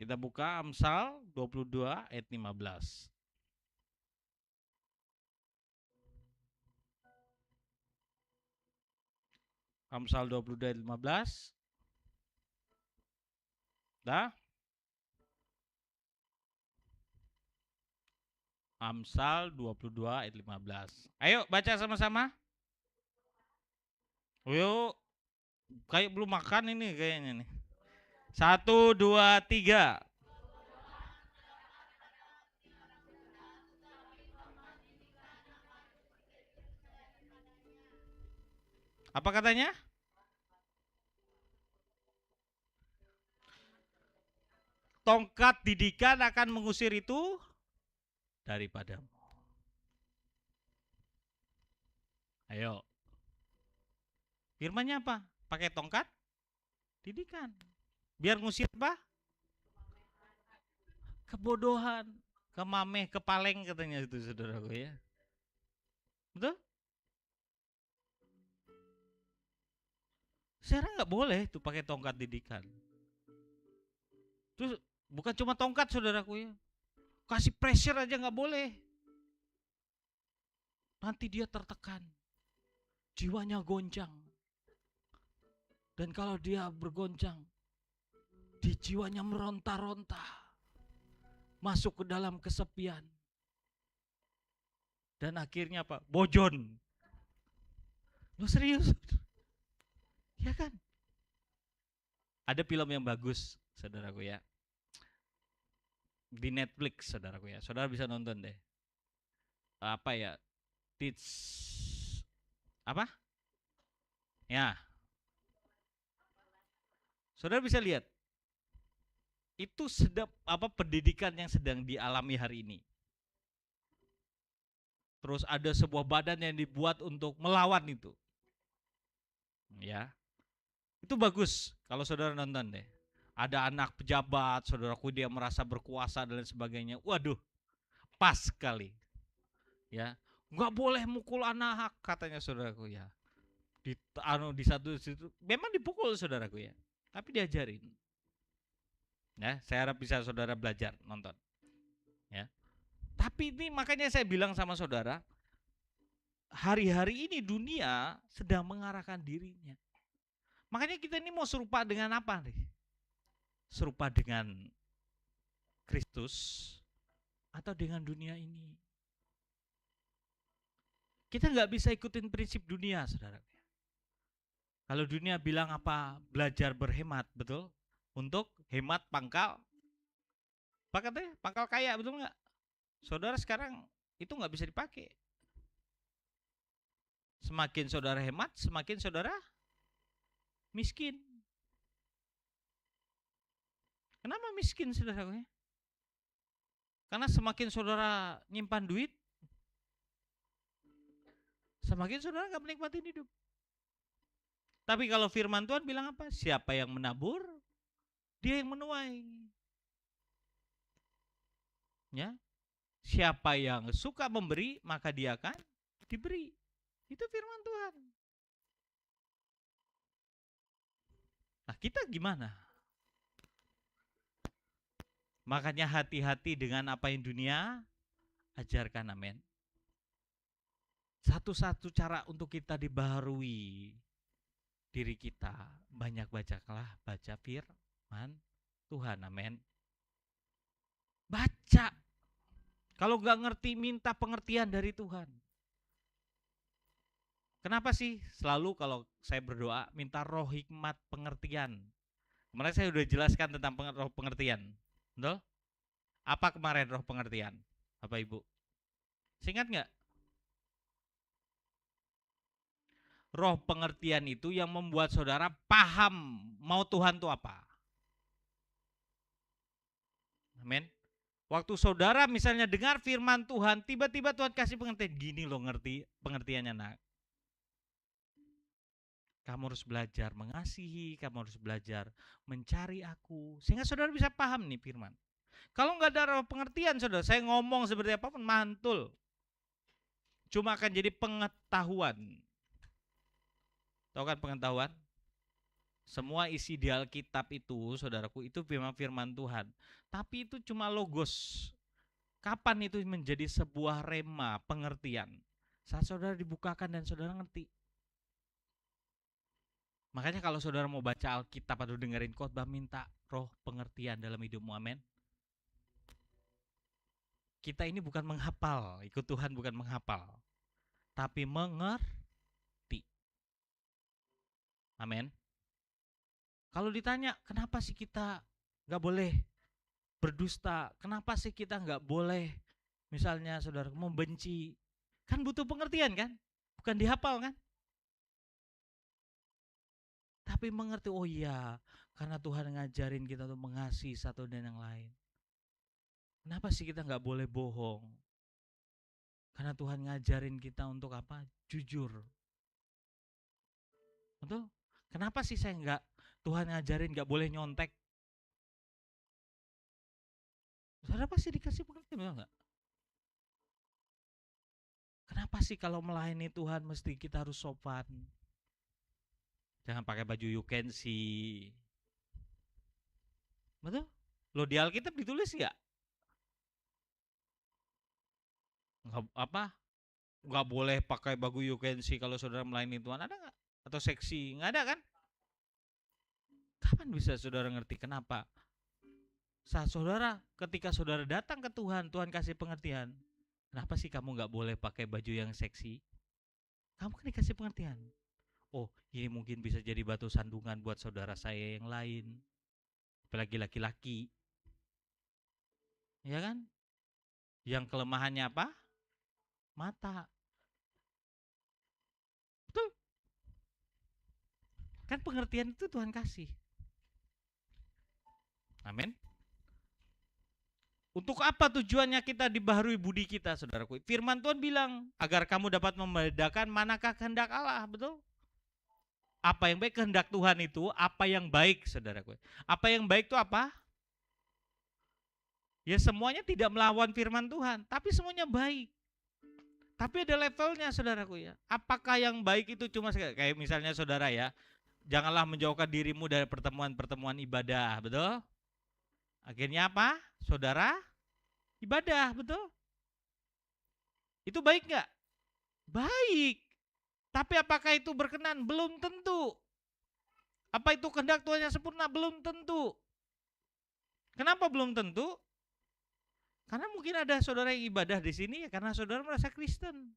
Kita buka Amsal 22 ayat 15. Amsal 22 ayat 15. Dah. Amsal 22 ayat 15. Ayo baca sama-sama. Yuk, kayak belum makan ini kayaknya nih. 1, 2, 3. Apa katanya? Tongkat didikan akan mengusir itu daripadamu. Ayo. Firmannya apa? Pakai tongkat didikan. Biar ngusir apa? Kebodohan, kemameh, kepaleng katanya itu saudaraku ya. Betul? Saya nggak boleh tuh pakai tongkat didikan. Terus bukan cuma tongkat saudaraku ya. Kasih pressure aja nggak boleh. Nanti dia tertekan. Jiwanya goncang. Dan kalau dia bergoncang, di jiwanya meronta-ronta. Masuk ke dalam kesepian. Dan akhirnya apa? Bojon. Lo serius? Ya kan? Ada film yang bagus, saudaraku ya. Di Netflix, saudaraku ya. Saudara bisa nonton deh. Apa ya? Teach apa? Ya. Saudara bisa lihat. Itu sedap apa pendidikan yang sedang dialami hari ini. Terus ada sebuah badan yang dibuat untuk melawan itu. Ya. Itu bagus kalau saudara nonton deh. Ada anak pejabat, saudaraku dia merasa berkuasa dan lain sebagainya. Waduh, pas sekali. Ya, nggak boleh mukul anak katanya saudaraku ya. Di satu situ memang dipukul saudaraku ya. Tapi diajarin. Ya, saya harap bisa saudara belajar nonton. Ya. Tapi ini makanya saya bilang sama saudara, hari-hari ini dunia sedang mengarahkan dirinya. Makanya kita ini mau serupa dengan apa nih? Serupa dengan Kristus atau dengan dunia ini? Kita nggak bisa ikutin prinsip dunia, saudara. Kalau dunia bilang apa? Belajar berhemat, betul? Untuk hemat pangkal, apa katanya? Pangkal kaya, betul nggak? Saudara sekarang itu nggak bisa dipakai. Semakin saudara hemat, semakin saudara miskin. Kenapa miskin, saudara? Karena semakin saudara nyimpan duit, semakin saudara nggak menikmati hidup. Tapi kalau firman Tuhan bilang apa? Siapa yang menabur, dia yang menuai. Ya, siapa yang suka memberi, maka dia akan diberi. Itu firman Tuhan. Nah, kita gimana? Makanya hati-hati dengan apa yang dunia ajarkan, amin. Satu-satu cara untuk kita dibaharui diri kita, banyak baca firman Tuhan, amin. Baca. Kalau nggak ngerti, minta pengertian dari Tuhan. Kenapa sih selalu kalau saya berdoa minta roh hikmat pengertian? Kemarin saya sudah jelaskan tentang roh pengertian. Betul? Apa kemarin roh pengertian? Bapak Ibu? Seingat nggak? Roh pengertian itu yang membuat saudara paham mau Tuhan itu apa. Amin. Waktu saudara misalnya dengar firman Tuhan, tiba-tiba Tuhan kasih pengertian. Gini loh ngerti pengertiannya, nak. Kamu harus belajar mengasihi, kamu harus belajar mencari aku. Sehingga saudara bisa paham nih firman. Kalau nggak ada roh pengertian, saudara, saya ngomong seperti apa pun mantul. Cuma akan jadi pengetahuan. Tahu kan pengetahuan? Semua isi di Alkitab itu, saudaraku, itu memang firman Tuhan. Tapi itu cuma logos. Kapan itu menjadi sebuah rema, pengertian? Saat saudara dibukakan dan saudara ngerti. Makanya kalau saudara mau baca Alkitab atau dengerin khotbah, minta roh pengertian dalam hidupmu, amin. Kita ini bukan menghafal, ikut Tuhan bukan menghafal, tapi mengerti, amin. Kalau ditanya, kenapa sih kita nggak boleh berdusta? Kenapa sih kita nggak boleh, misalnya saudara membenci? Kan butuh pengertian kan? Bukan dihafal kan? Tapi mengerti, oh iya, karena Tuhan ngajarin kita untuk mengasihi satu dan yang lain. Kenapa sih kita nggak boleh bohong? Karena Tuhan ngajarin kita untuk apa? Jujur. Betul? Kenapa sih saya nggak, Tuhan ngajarin nggak boleh nyontek? Saudara pasti dikasih pengertian, betul nggak? Kenapa sih kalau melayani Tuhan mesti kita harus sopan? Jangan pakai baju you can see. Betul? Lo di Alkitab ditulis nggak? Nggak apa? Nggak boleh pakai baju you can see kalau saudara melayani Tuhan, ada nggak? Atau seksi? Nggak ada kan? Kapan bisa saudara ngerti kenapa? Saat saudara, ketika saudara datang ke Tuhan, Tuhan kasih pengertian. Kenapa sih kamu nggak boleh pakai baju yang seksi? Kamu kan dikasih pengertian. Oh, ini mungkin bisa jadi batu sandungan buat saudara saya yang lain. Apalagi laki-laki. Ya kan? Yang kelemahannya apa? Mata. Betul. Kan pengertian itu Tuhan kasih. Amin. Untuk apa tujuannya kita dibaharui budi kita, saudaraku? Firman Tuhan bilang, agar kamu dapat membedakan manakah kehendak Allah, betul? Apa yang baik, kehendak Tuhan itu, apa yang baik, saudaraku? Apa yang baik itu apa? Ya semuanya tidak melawan firman Tuhan, tapi semuanya baik. Tapi ada levelnya, saudaraku ya. Apakah yang baik itu cuma kayak misalnya saudara ya, janganlah menjauhkan dirimu dari pertemuan-pertemuan ibadah, betul? Akhirnya apa? Saudara ibadah, betul? Itu baik nggak? Baik. Tapi apakah itu berkenan? Belum tentu. Apa itu kehendak Tuhan yang sempurna? Belum tentu. Kenapa belum tentu? Karena mungkin ada saudara yang ibadah di sini ya karena saudara merasa Kristen.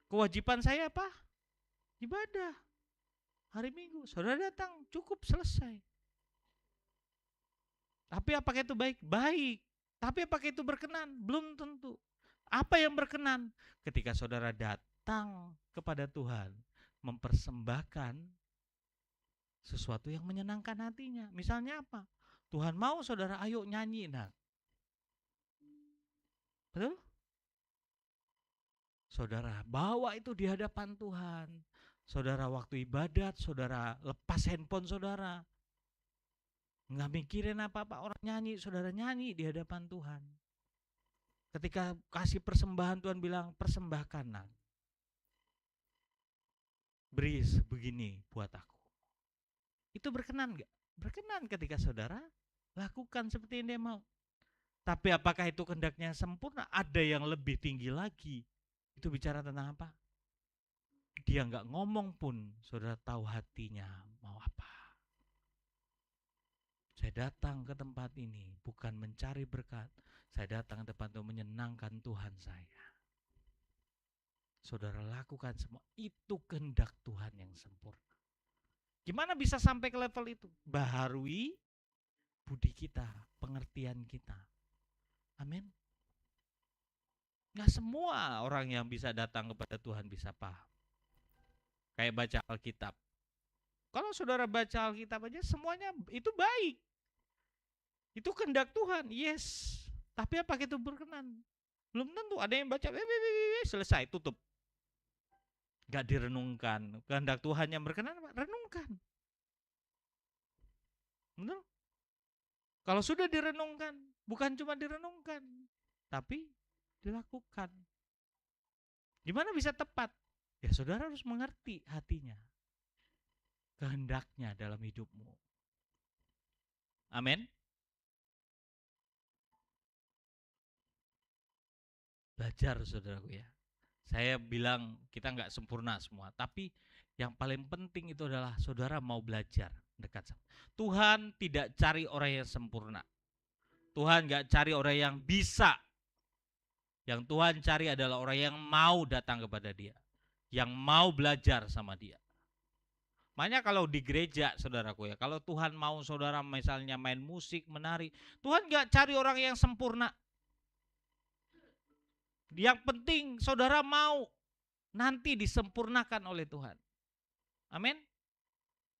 Kewajiban saya apa? Ibadah. Hari Minggu. Saudara datang, cukup, selesai. Tapi apakah itu baik? Baik. Tapi apakah itu berkenan? Belum tentu. Apa yang berkenan? Ketika saudara datang kepada Tuhan, mempersembahkan sesuatu yang menyenangkan hatinya. Misalnya apa? Tuhan mau saudara ayo nyanyi. Nah, betul? Saudara bawa itu di hadapan Tuhan. Saudara waktu ibadat, saudara lepas handphone saudara. Nggak mikirin apa-apa, orang nyanyi, saudara nyanyi di hadapan Tuhan. Ketika kasih persembahan, Tuhan bilang persembahkan, nah. Beri begini buat aku. Itu berkenan nggak? Berkenan ketika saudara lakukan seperti yang dia mau. Tapi apakah itu kehendaknya sempurna? Ada yang lebih tinggi lagi. Itu bicara tentang apa? Dia nggak ngomong pun, saudara tahu hatinya mau apa. Saya datang ke tempat ini bukan mencari berkat. Saya datang ke tempat untuk menyenangkan Tuhan saya. Saudara lakukan semua. Itu kehendak Tuhan yang sempurna. Gimana bisa sampai ke level itu? Baharui budi kita, pengertian kita. Amin. Nggak semua orang yang bisa datang kepada Tuhan bisa paham. Kayak baca Alkitab. Kalau saudara baca Alkitab aja semuanya itu baik. Itu kehendak Tuhan, yes. Tapi apakah itu berkenan? Belum tentu. Ada yang baca, selesai, tutup. Gak direnungkan. Kehendak Tuhan yang berkenan, renungkan. Betul? Kalau sudah direnungkan, bukan cuma direnungkan, tapi dilakukan. Gimana bisa tepat? Ya saudara harus mengerti hatinya, kehendaknya dalam hidupmu. Amin. Belajar saudaraku ya. Saya bilang kita nggak sempurna semua, tapi Yang paling penting itu adalah saudara mau belajar dekat sama Tuhan. Tidak cari orang yang sempurna. Tuhan gak cari orang yang bisa. Yang Tuhan cari adalah orang yang mau datang kepada Dia, yang mau belajar sama Dia. Makanya kalau di gereja, saudaraku ya, kalau Tuhan mau saudara misalnya main musik, menari, Tuhan gak cari orang yang sempurna. Yang penting saudara mau, nanti disempurnakan oleh Tuhan. Amin.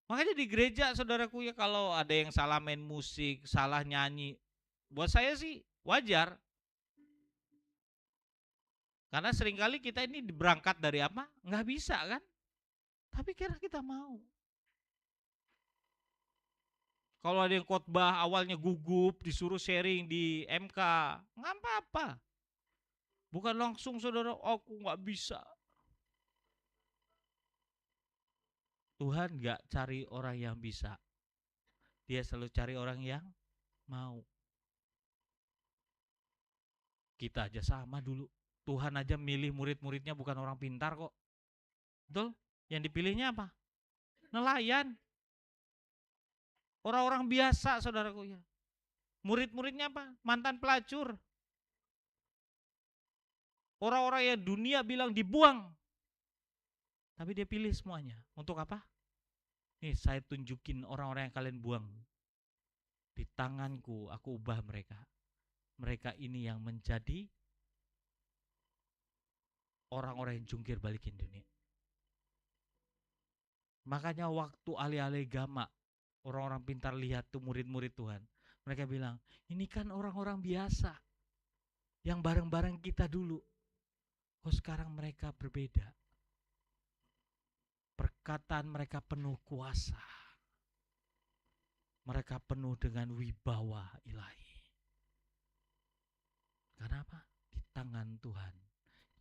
Makanya di gereja, saudaraku ya, kalau ada yang salah main musik, salah nyanyi, buat saya sih wajar. Karena seringkali kita ini berangkat dari apa? Nggak bisa kan? Tapi kira kita mau. Kalau ada yang khotbah awalnya gugup, disuruh sharing di MK, nggak apa-apa. Bukan langsung saudara, aku nggak bisa. Tuhan nggak cari orang yang bisa. Dia selalu cari orang yang mau. Kita aja sama dulu. Tuhan aja milih murid-muridnya bukan orang pintar kok. Betul? Yang dipilihnya apa? Nelayan. Orang-orang biasa, saudaraku ya. Murid-muridnya apa? Mantan pelacur. Orang-orang yang dunia bilang dibuang. Tapi dia pilih semuanya. Untuk apa? Nih saya tunjukin orang-orang yang kalian buang. Di tanganku aku ubah mereka. Mereka ini yang menjadi orang-orang yang jungkir balikin dunia. Makanya waktu ahli-ahli agama, orang-orang pintar lihat tuh murid-murid Tuhan. Mereka bilang, ini kan orang-orang biasa. Yang bareng-bareng kita dulu. Oh sekarang mereka berbeda. Perkataan mereka penuh kuasa. Mereka penuh dengan wibawa ilahi. Karena apa? Di tangan Tuhan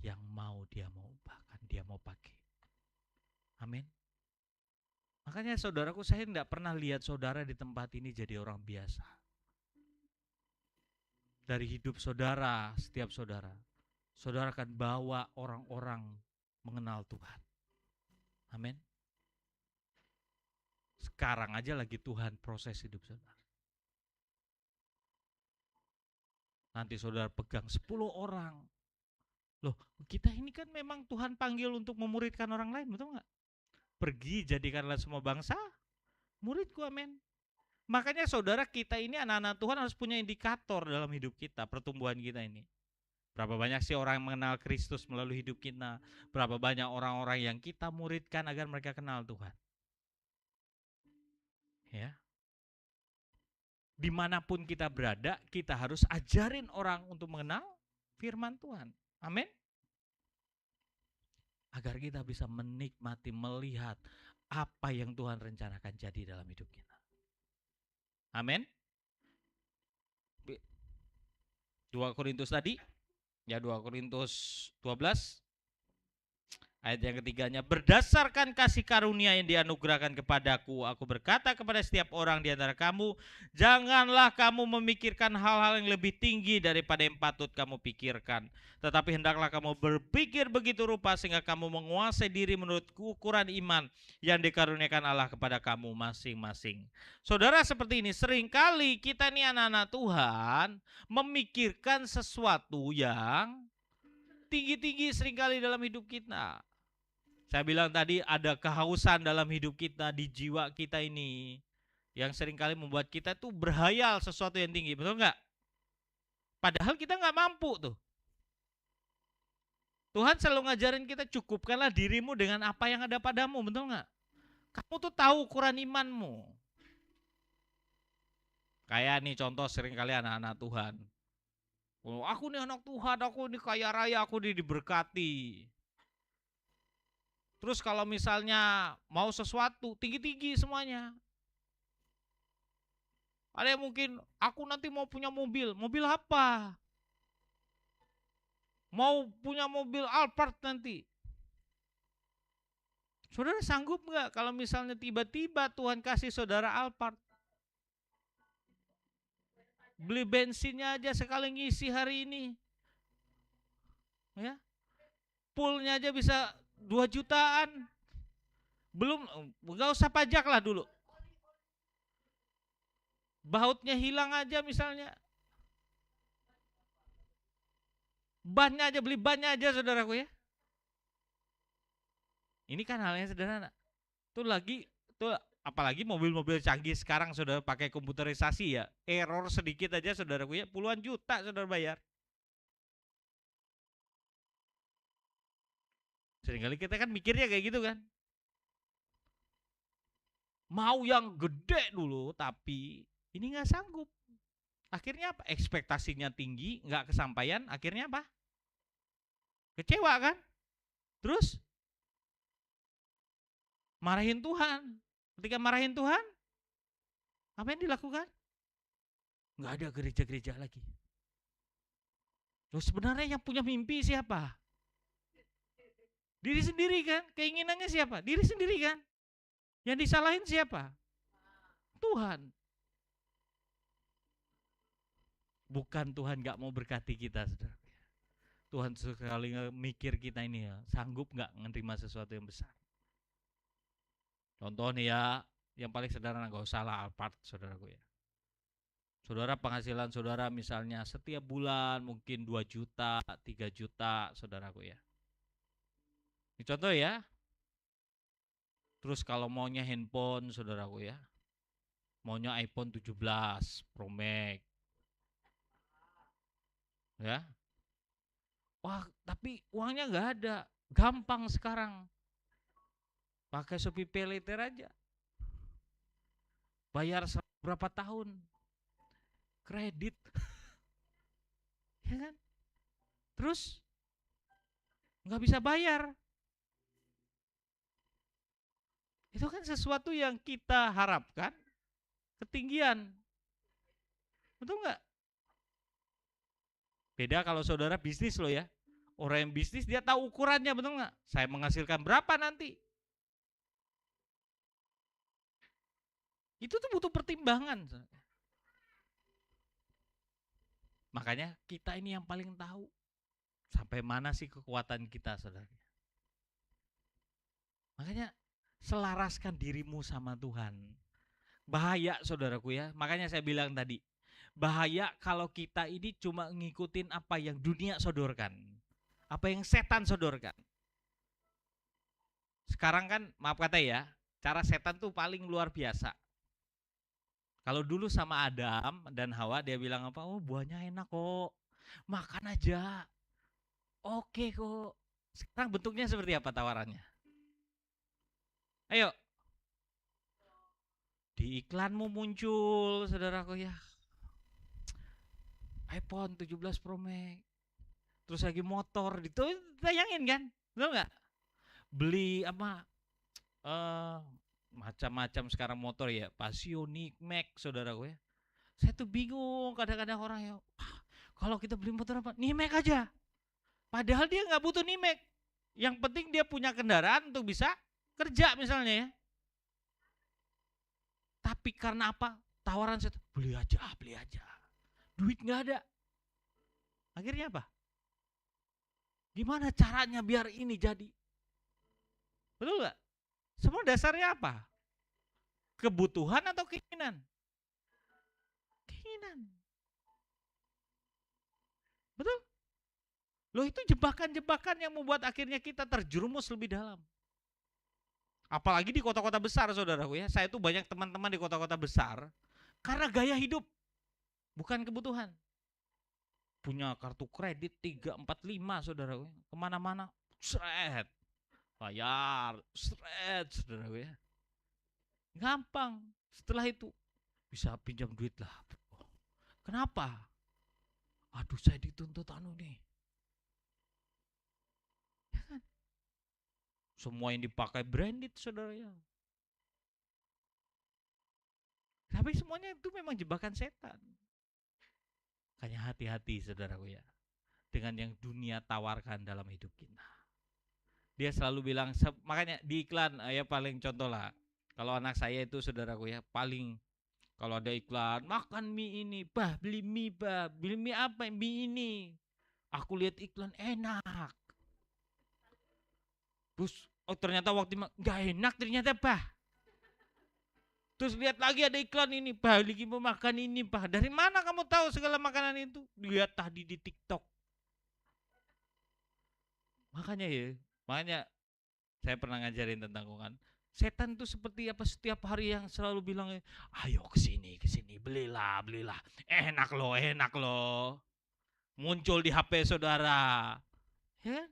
yang mau dia mau ubahkan, dia mau pakai. Amin. Makanya saudaraku, saya tidak pernah lihat saudara di tempat ini jadi orang biasa. Dari hidup saudara, setiap saudara, saudara akan bawa orang-orang mengenal Tuhan. Amin. Sekarang aja lagi Tuhan proses hidup saudara. Nanti saudara pegang 10 orang. Loh, kita ini kan memang Tuhan panggil untuk memuridkan orang lain, betul nggak? Pergi jadikanlah semua bangsa muridku, amin. Makanya saudara, kita ini anak-anak Tuhan harus punya indikator dalam hidup kita, pertumbuhan kita ini. Berapa banyak sih orang yang mengenal Kristus melalui hidup kita? Berapa banyak orang-orang yang kita muridkan agar mereka kenal Tuhan? Ya. Dimanapun kita berada, kita harus ajarin orang untuk mengenal firman Tuhan. Amin. Agar kita bisa menikmati, melihat apa yang Tuhan rencanakan jadi dalam hidup kita. Amin. 2 Korintus tadi, ya 2 Korintus 12, ayat yang ketiganya, berdasarkan kasih karunia yang dianugerahkan kepadaku, aku berkata kepada setiap orang di antara kamu, janganlah kamu memikirkan hal-hal yang lebih tinggi daripada yang patut kamu pikirkan. Tetapi hendaklah kamu berpikir begitu rupa sehingga kamu menguasai diri menurut ukuran iman yang dikaruniakan Allah kepada kamu masing-masing. Saudara, seperti ini, seringkali kita ini anak-anak Tuhan memikirkan sesuatu yang tinggi-tinggi seringkali dalam hidup kita. Saya bilang tadi ada kehausan dalam hidup kita, di jiwa kita ini, yang seringkali membuat kita tuh berhayal sesuatu yang tinggi, betul nggak? Padahal kita nggak mampu tuh. Tuhan selalu ngajarin kita, cukupkanlah dirimu dengan apa yang ada padamu, betul nggak? Kamu tuh tahu ukuran imanmu. Kayak nih contoh seringkali anak-anak Tuhan. Oh, aku nih anak Tuhan, aku nih kaya raya, aku nih diberkati. Terus kalau misalnya mau sesuatu, tinggi-tinggi semuanya. Ada yang mungkin, aku nanti mau punya mobil. Mobil apa? Mau punya mobil Alphard nanti. Saudara sanggup nggak kalau misalnya tiba-tiba Tuhan kasih saudara Alphard? Beli bensinnya aja sekali ngisi hari ini. Ya. Poolnya aja bisa 2 jutaan. Belum, nggak usah pajak lah dulu. Bautnya hilang aja misalnya. Bannya aja, beli bannya aja saudaraku ya. Ini kan hal yang sederhana. Tuh lagi, tuh apalagi mobil-mobil canggih sekarang sudah pakai komputerisasi ya. Error sedikit aja saudaraku ya, puluhan juta saudara bayar. Seringkali kita kan mikirnya kayak gitu kan. Mau yang gede dulu, tapi ini nggak sanggup. Akhirnya apa? Ekspektasinya tinggi, nggak kesampaian. Akhirnya apa? Kecewa kan? Terus marahin Tuhan. Ketika marahin Tuhan, apa yang dilakukan? Nggak ada gereja-gereja lagi. Loh sebenarnya yang punya mimpi siapa? Diri sendiri kan? Keinginannya siapa? Diri sendiri kan? Yang disalahin siapa? Tuhan. Bukan Tuhan nggak mau berkati kita, saudara. Tuhan sekali mikir kita ini ya, sanggup nggak menerima sesuatu yang besar. Contoh nih ya, yang paling sederhana, nggak usah lah Alphard, saudaraku ya. Saudara penghasilan saudara misalnya setiap bulan mungkin 2 juta, 3 juta, saudaraku ya. Ini contoh ya. Terus kalau maunya handphone, saudaraku ya. Maunya iPhone 17 Pro Max. Ya. Wah, tapi uangnya nggak ada. Gampang sekarang. Pakai Shopee Pay Later aja. Bayar berapa tahun? Kredit. Ya kan? Terus nggak bisa bayar. Itu kan sesuatu yang kita harapkan ketinggian. Betul nggak? Beda kalau saudara bisnis loh ya. Orang yang bisnis dia tahu ukurannya, betul nggak? Saya menghasilkan berapa nanti? Itu tuh butuh pertimbangan. Makanya kita ini yang paling tahu sampai mana sih kekuatan kita, saudara. Makanya selaraskan dirimu sama Tuhan. Bahaya saudaraku ya. Makanya saya bilang tadi, bahaya kalau kita ini cuma ngikutin apa yang dunia sodorkan. Apa yang setan sodorkan. Sekarang kan maaf kata ya, cara setan tuh paling luar biasa. Kalau dulu sama Adam dan Hawa dia bilang apa? Oh buahnya enak kok. Makan aja. Oke kok. Sekarang bentuknya seperti apa tawarannya? Ayo. Di iklanmu muncul saudaraku ya. iPhone 17 Pro Max. Terus lagi motor itu tayangin kan? Betul nggak? Beli apa? Macam-macam sekarang motor ya. Pasio, Max saudaraku ya. Saya tuh bingung kadang-kadang orang ya. Kalau kita beli motor apa? Max aja. Padahal dia nggak butuh Max. Yang penting dia punya kendaraan untuk bisa kerja misalnya ya. Tapi karena apa? Tawaran saya beli aja, beli aja. Duit nggak ada. Akhirnya apa? Gimana caranya biar ini jadi? Betul nggak? Semua dasarnya apa? Kebutuhan atau keinginan? Keinginan. Betul? Loh itu jebakan-jebakan yang membuat akhirnya kita terjerumus lebih dalam. Apalagi di kota-kota besar saudaraku ya. Saya tuh banyak teman-teman di kota-kota besar. Karena gaya hidup. Bukan kebutuhan. Punya kartu kredit 3, 4, 5 saudaraku ya. Kemana-mana. Seret. Bayar. Seret saudaraku ya. Gampang. Setelah itu bisa pinjam duit lah. Kenapa? Aduh saya dituntut anu nih. Ya kan? Semua yang dipakai branded saudara ya. Tapi semuanya itu memang jebakan setan. Makanya hati-hati saudaraku ya. Dengan yang dunia tawarkan dalam hidup kita. Dia selalu bilang, makanya di iklan ya paling contoh lah. Kalau anak saya itu saudaraku ya paling kalau ada iklan makan mie ini, bah beli mie bah, beli mie apa mie ini. Aku lihat iklan enak. Terus Oh ternyata waktu nggak enak ternyata Pak. Terus lihat lagi ada iklan ini, Pak, lagi mau makan ini, Pak. Dari mana kamu tahu segala makanan itu? Lihat tadi di TikTok. Makanya ya, makanya saya pernah ngajarin tentang kan. Setan itu seperti apa setiap hari yang selalu bilang, ayo ke sini, belilah, belilah. Enak loh. Muncul di HP saudara. Ya,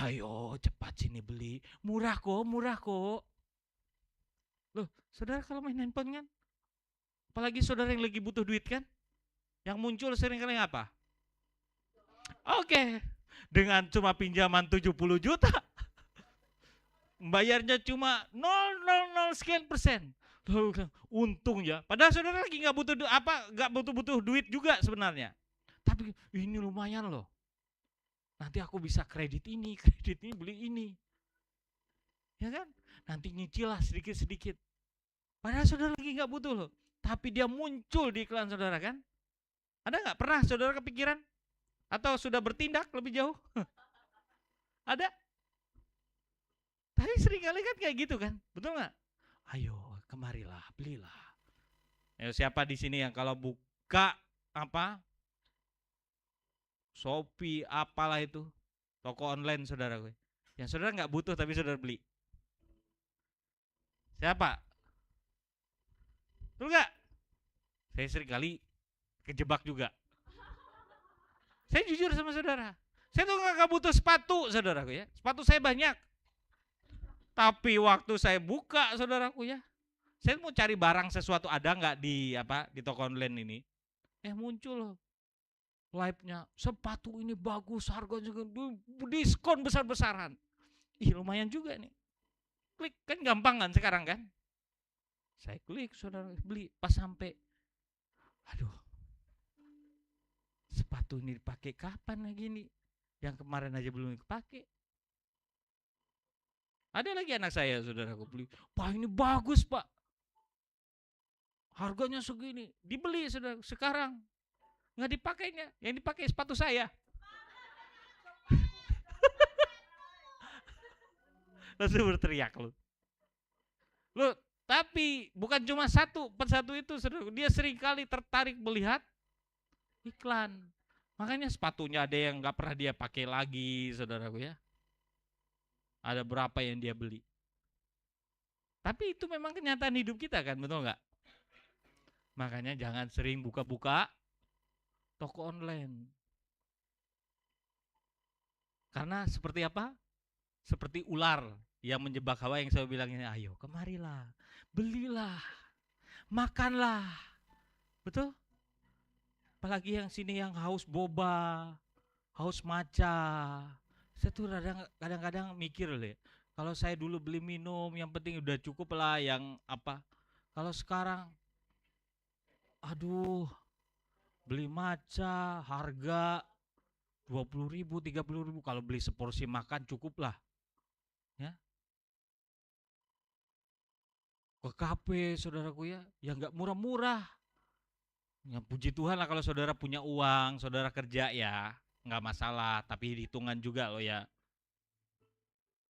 ayo cepat sini beli. Murah kok. Loh, saudara kalau main handphone kan, apalagi saudara yang lagi butuh duit kan, yang muncul sering kali apa? Oke, dengan cuma pinjaman 70 juta, bayarnya cuma 0,00 sekian persen. Untung ya. Padahal saudara lagi nggak butuh nggak butuh duit juga sebenarnya. Tapi ini lumayan loh. Nanti aku bisa kredit ini beli ini. Ya kan? Nanti nyicil lah sedikit-sedikit. Padahal saudara lagi nggak butuh loh. Tapi dia muncul di iklan saudara kan? Ada nggak pernah saudara kepikiran? Atau sudah bertindak lebih jauh? Ada? Tapi seringkali kan kayak gitu kan, betul nggak? Ayo, kemarilah, belilah. Ayo, siapa di sini yang kalau buka apa? Shopee, apalah itu, toko online saudara gue. Yang saudara nggak butuh tapi saudara beli. Siapa? Betul nggak? Saya seringkali kejebak juga. Saya jujur sama saudara. Saya tuh nggak butuh sepatu, saudaraku ya. Sepatu saya banyak. Tapi waktu saya buka, saudaraku ya, saya mau cari barang sesuatu ada nggak di toko online ini? Muncul live-nya, sepatu ini bagus, harganya diskon besar-besaran. Ih lumayan juga nih. Klik kan gampang kan sekarang kan? Saya klik saudara beli pas sampai, aduh, sepatu ini dipakai kapan lagi nih? Yang kemarin aja belum dipakai. Ada lagi anak saya saudaraku beli, Pak ini bagus Pak. Harganya segini, dibeli saudara sekarang. Nggak dipakainya, yang dipakai sepatu saya. Langsung berteriak lu. Tapi bukan cuma satu persatu itu, saudara. Dia seringkali tertarik melihat iklan. Makanya sepatunya ada yang nggak pernah dia pakai lagi, saudaraku ya. Ada berapa yang dia beli. Tapi itu memang kenyataan hidup kita kan, betul nggak? Makanya jangan sering buka-buka toko online. Karena seperti apa? Seperti ular yang menjebak Hawa yang saya bilang ini, ayo kemarilah, belilah, makanlah. Betul? Apalagi yang sini yang haus boba, haus matcha. Saya tuh kadang-kadang mikir loh, kalau saya dulu beli minum yang penting udah cukup lah yang apa. Kalau sekarang aduh, beli matcha harga 20.000, 30.000, kalau beli seporsi makan cukup lah. Ya. Ke kafe saudaraku ya, yang nggak murah-murah. Ya puji Tuhan lah kalau saudara punya uang, saudara kerja ya, nggak masalah, tapi hitungan juga loh ya.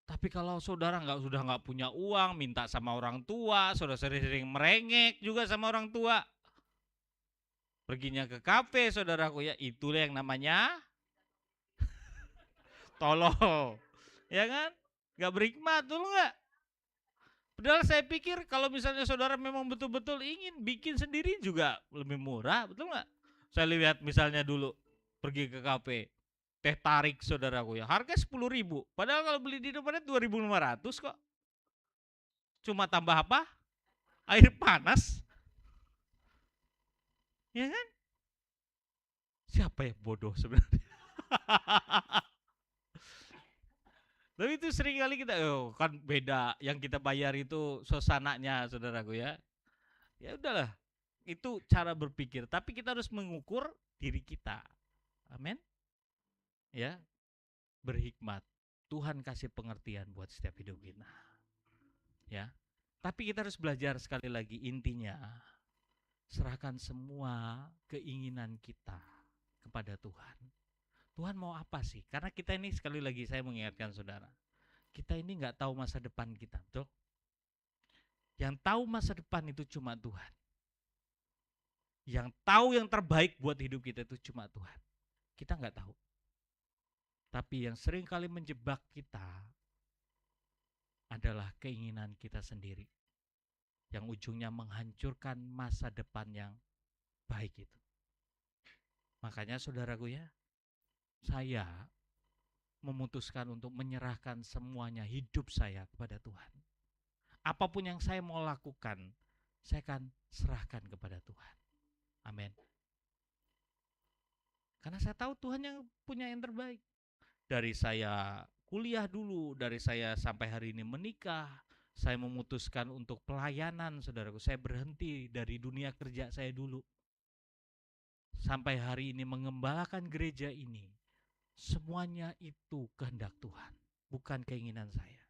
Tapi kalau saudara sudah nggak punya uang, minta sama orang tua, saudara sering-sering merengek juga sama orang tua. Perginya ke kafe saudaraku ya, itulah yang namanya tolol. Ya kan? Nggak berhikmat, dulu nggak? Padahal saya pikir kalau misalnya saudara memang betul-betul ingin bikin sendiri juga lebih murah, betul nggak? Saya lihat misalnya dulu pergi ke kafe, teh tarik saudaraku ya, harga 10.000. Padahal kalau beli di depannya 2.500 kok. Cuma tambah apa? Air panas. Ya kan? Siapa yang bodoh sebenarnya? Tapi itu sering kali kita, kan beda yang kita bayar itu suasananya saudaraku ya. Ya udahlah, itu cara berpikir. Tapi kita harus mengukur diri kita. Amin. Ya, berhikmat. Tuhan kasih pengertian buat setiap hidup kita. Ya. Tapi kita harus belajar sekali lagi intinya. Serahkan semua keinginan kita kepada Tuhan. Tuhan mau apa sih? Karena kita ini sekali lagi saya mengingatkan saudara. Kita ini nggak tahu masa depan kita, betul? Yang tahu masa depan itu cuma Tuhan. Yang tahu yang terbaik buat hidup kita itu cuma Tuhan. Kita nggak tahu. Tapi yang sering kali menjebak kita adalah keinginan kita sendiri. Yang ujungnya menghancurkan masa depan yang baik itu. Makanya saudaraku ya, saya memutuskan untuk menyerahkan semuanya hidup saya kepada Tuhan. Apapun yang saya mau lakukan, saya akan serahkan kepada Tuhan. Amin. Karena saya tahu Tuhan yang punya yang terbaik. Dari saya kuliah dulu, dari saya sampai hari ini menikah, saya memutuskan untuk pelayanan, saudaraku. Saya berhenti dari dunia kerja saya dulu. Sampai hari ini mengembalakan gereja ini. Semuanya itu kehendak Tuhan, bukan keinginan saya.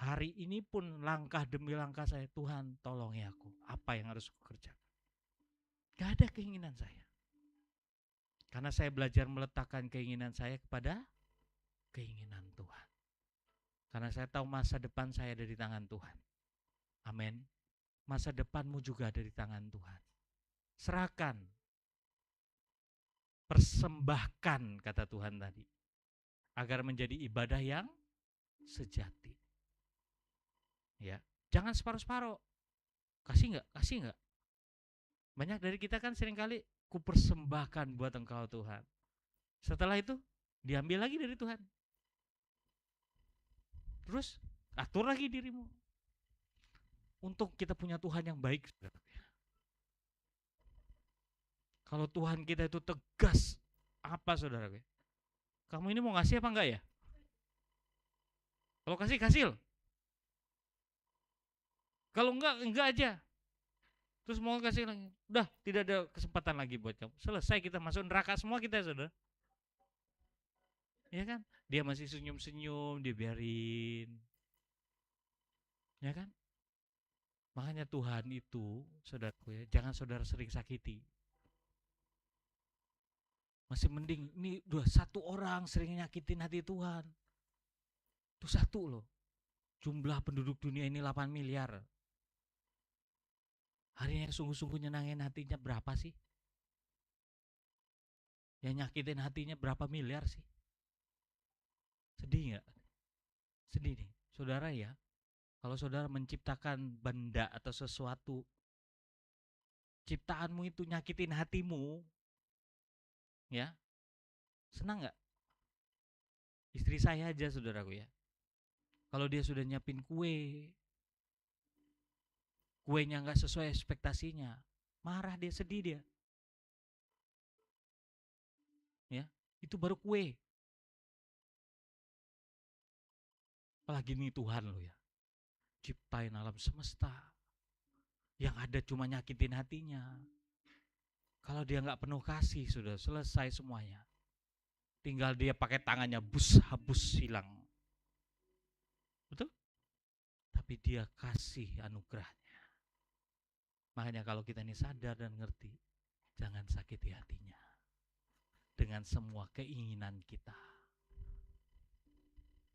Hari ini pun langkah demi langkah saya, Tuhan tolongi aku. Apa yang harus aku kerjakan? Gak ada keinginan saya. Karena saya belajar meletakkan keinginan saya kepada keinginan Tuhan. Karena saya tahu masa depan saya ada di tangan Tuhan. Amin. Masa depanmu juga ada di tangan Tuhan. Serahkan. Persembahkan, kata Tuhan tadi. Agar menjadi ibadah yang sejati. Ya, jangan separuh-separuh. Kasih enggak? Kasih enggak? Banyak dari kita kan seringkali kupersembahkan buat Engkau Tuhan. Setelah itu diambil lagi dari Tuhan. Terus atur lagi dirimu. Untuk kita punya Tuhan yang baik. Kalau Tuhan kita itu tegas, apa saudara? Kamu ini mau ngasih apa enggak ya? Kalau kasih, kasih loh. Kalau enggak aja. Terus mau kasih lagi. Udah, tidak ada kesempatan lagi buat kamu. Selesai kita masuk neraka semua kita, saudara. Ya kan? Dia masih senyum-senyum, dia biarin. Ya kan? Makanya Tuhan itu, saudaraku ya, jangan saudara sering sakiti. Masih mending, ini udah satu orang sering nyakitin hati Tuhan. Itu satu loh. Jumlah penduduk dunia ini 8 miliar. Hari yang sungguh-sungguh nyenangin hatinya berapa sih? Yang nyakitin hatinya berapa miliar sih? Sedih gak? Sedih nih. Saudara ya, kalau saudara menciptakan benda atau sesuatu, ciptaanmu itu nyakitin hatimu, ya, senang gak? Istri saya aja saudaraku ya, kalau dia sudah nyiapin kue, kuenya gak sesuai ekspektasinya, marah dia, sedih dia. Ya, itu baru kue. Apalagi nih Tuhan lo ya, ciptain alam semesta, yang ada cuma nyakitin hatinya. Kalau dia nggak penuh kasih, sudah selesai semuanya. Tinggal dia pakai tangannya bus habus hilang. Betul? Tapi dia kasih anugerahnya. Makanya kalau kita ini sadar dan ngerti, jangan sakiti hatinya dengan semua keinginan kita.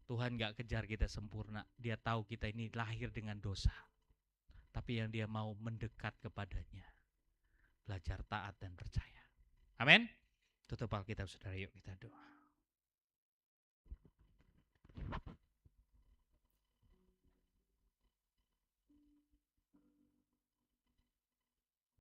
Tuhan gak kejar kita sempurna. Dia tahu kita ini lahir dengan dosa. Tapi yang dia mau mendekat kepadanya. Belajar taat dan percaya. Amin. Tutup Alkitab saudara, yuk kita doa.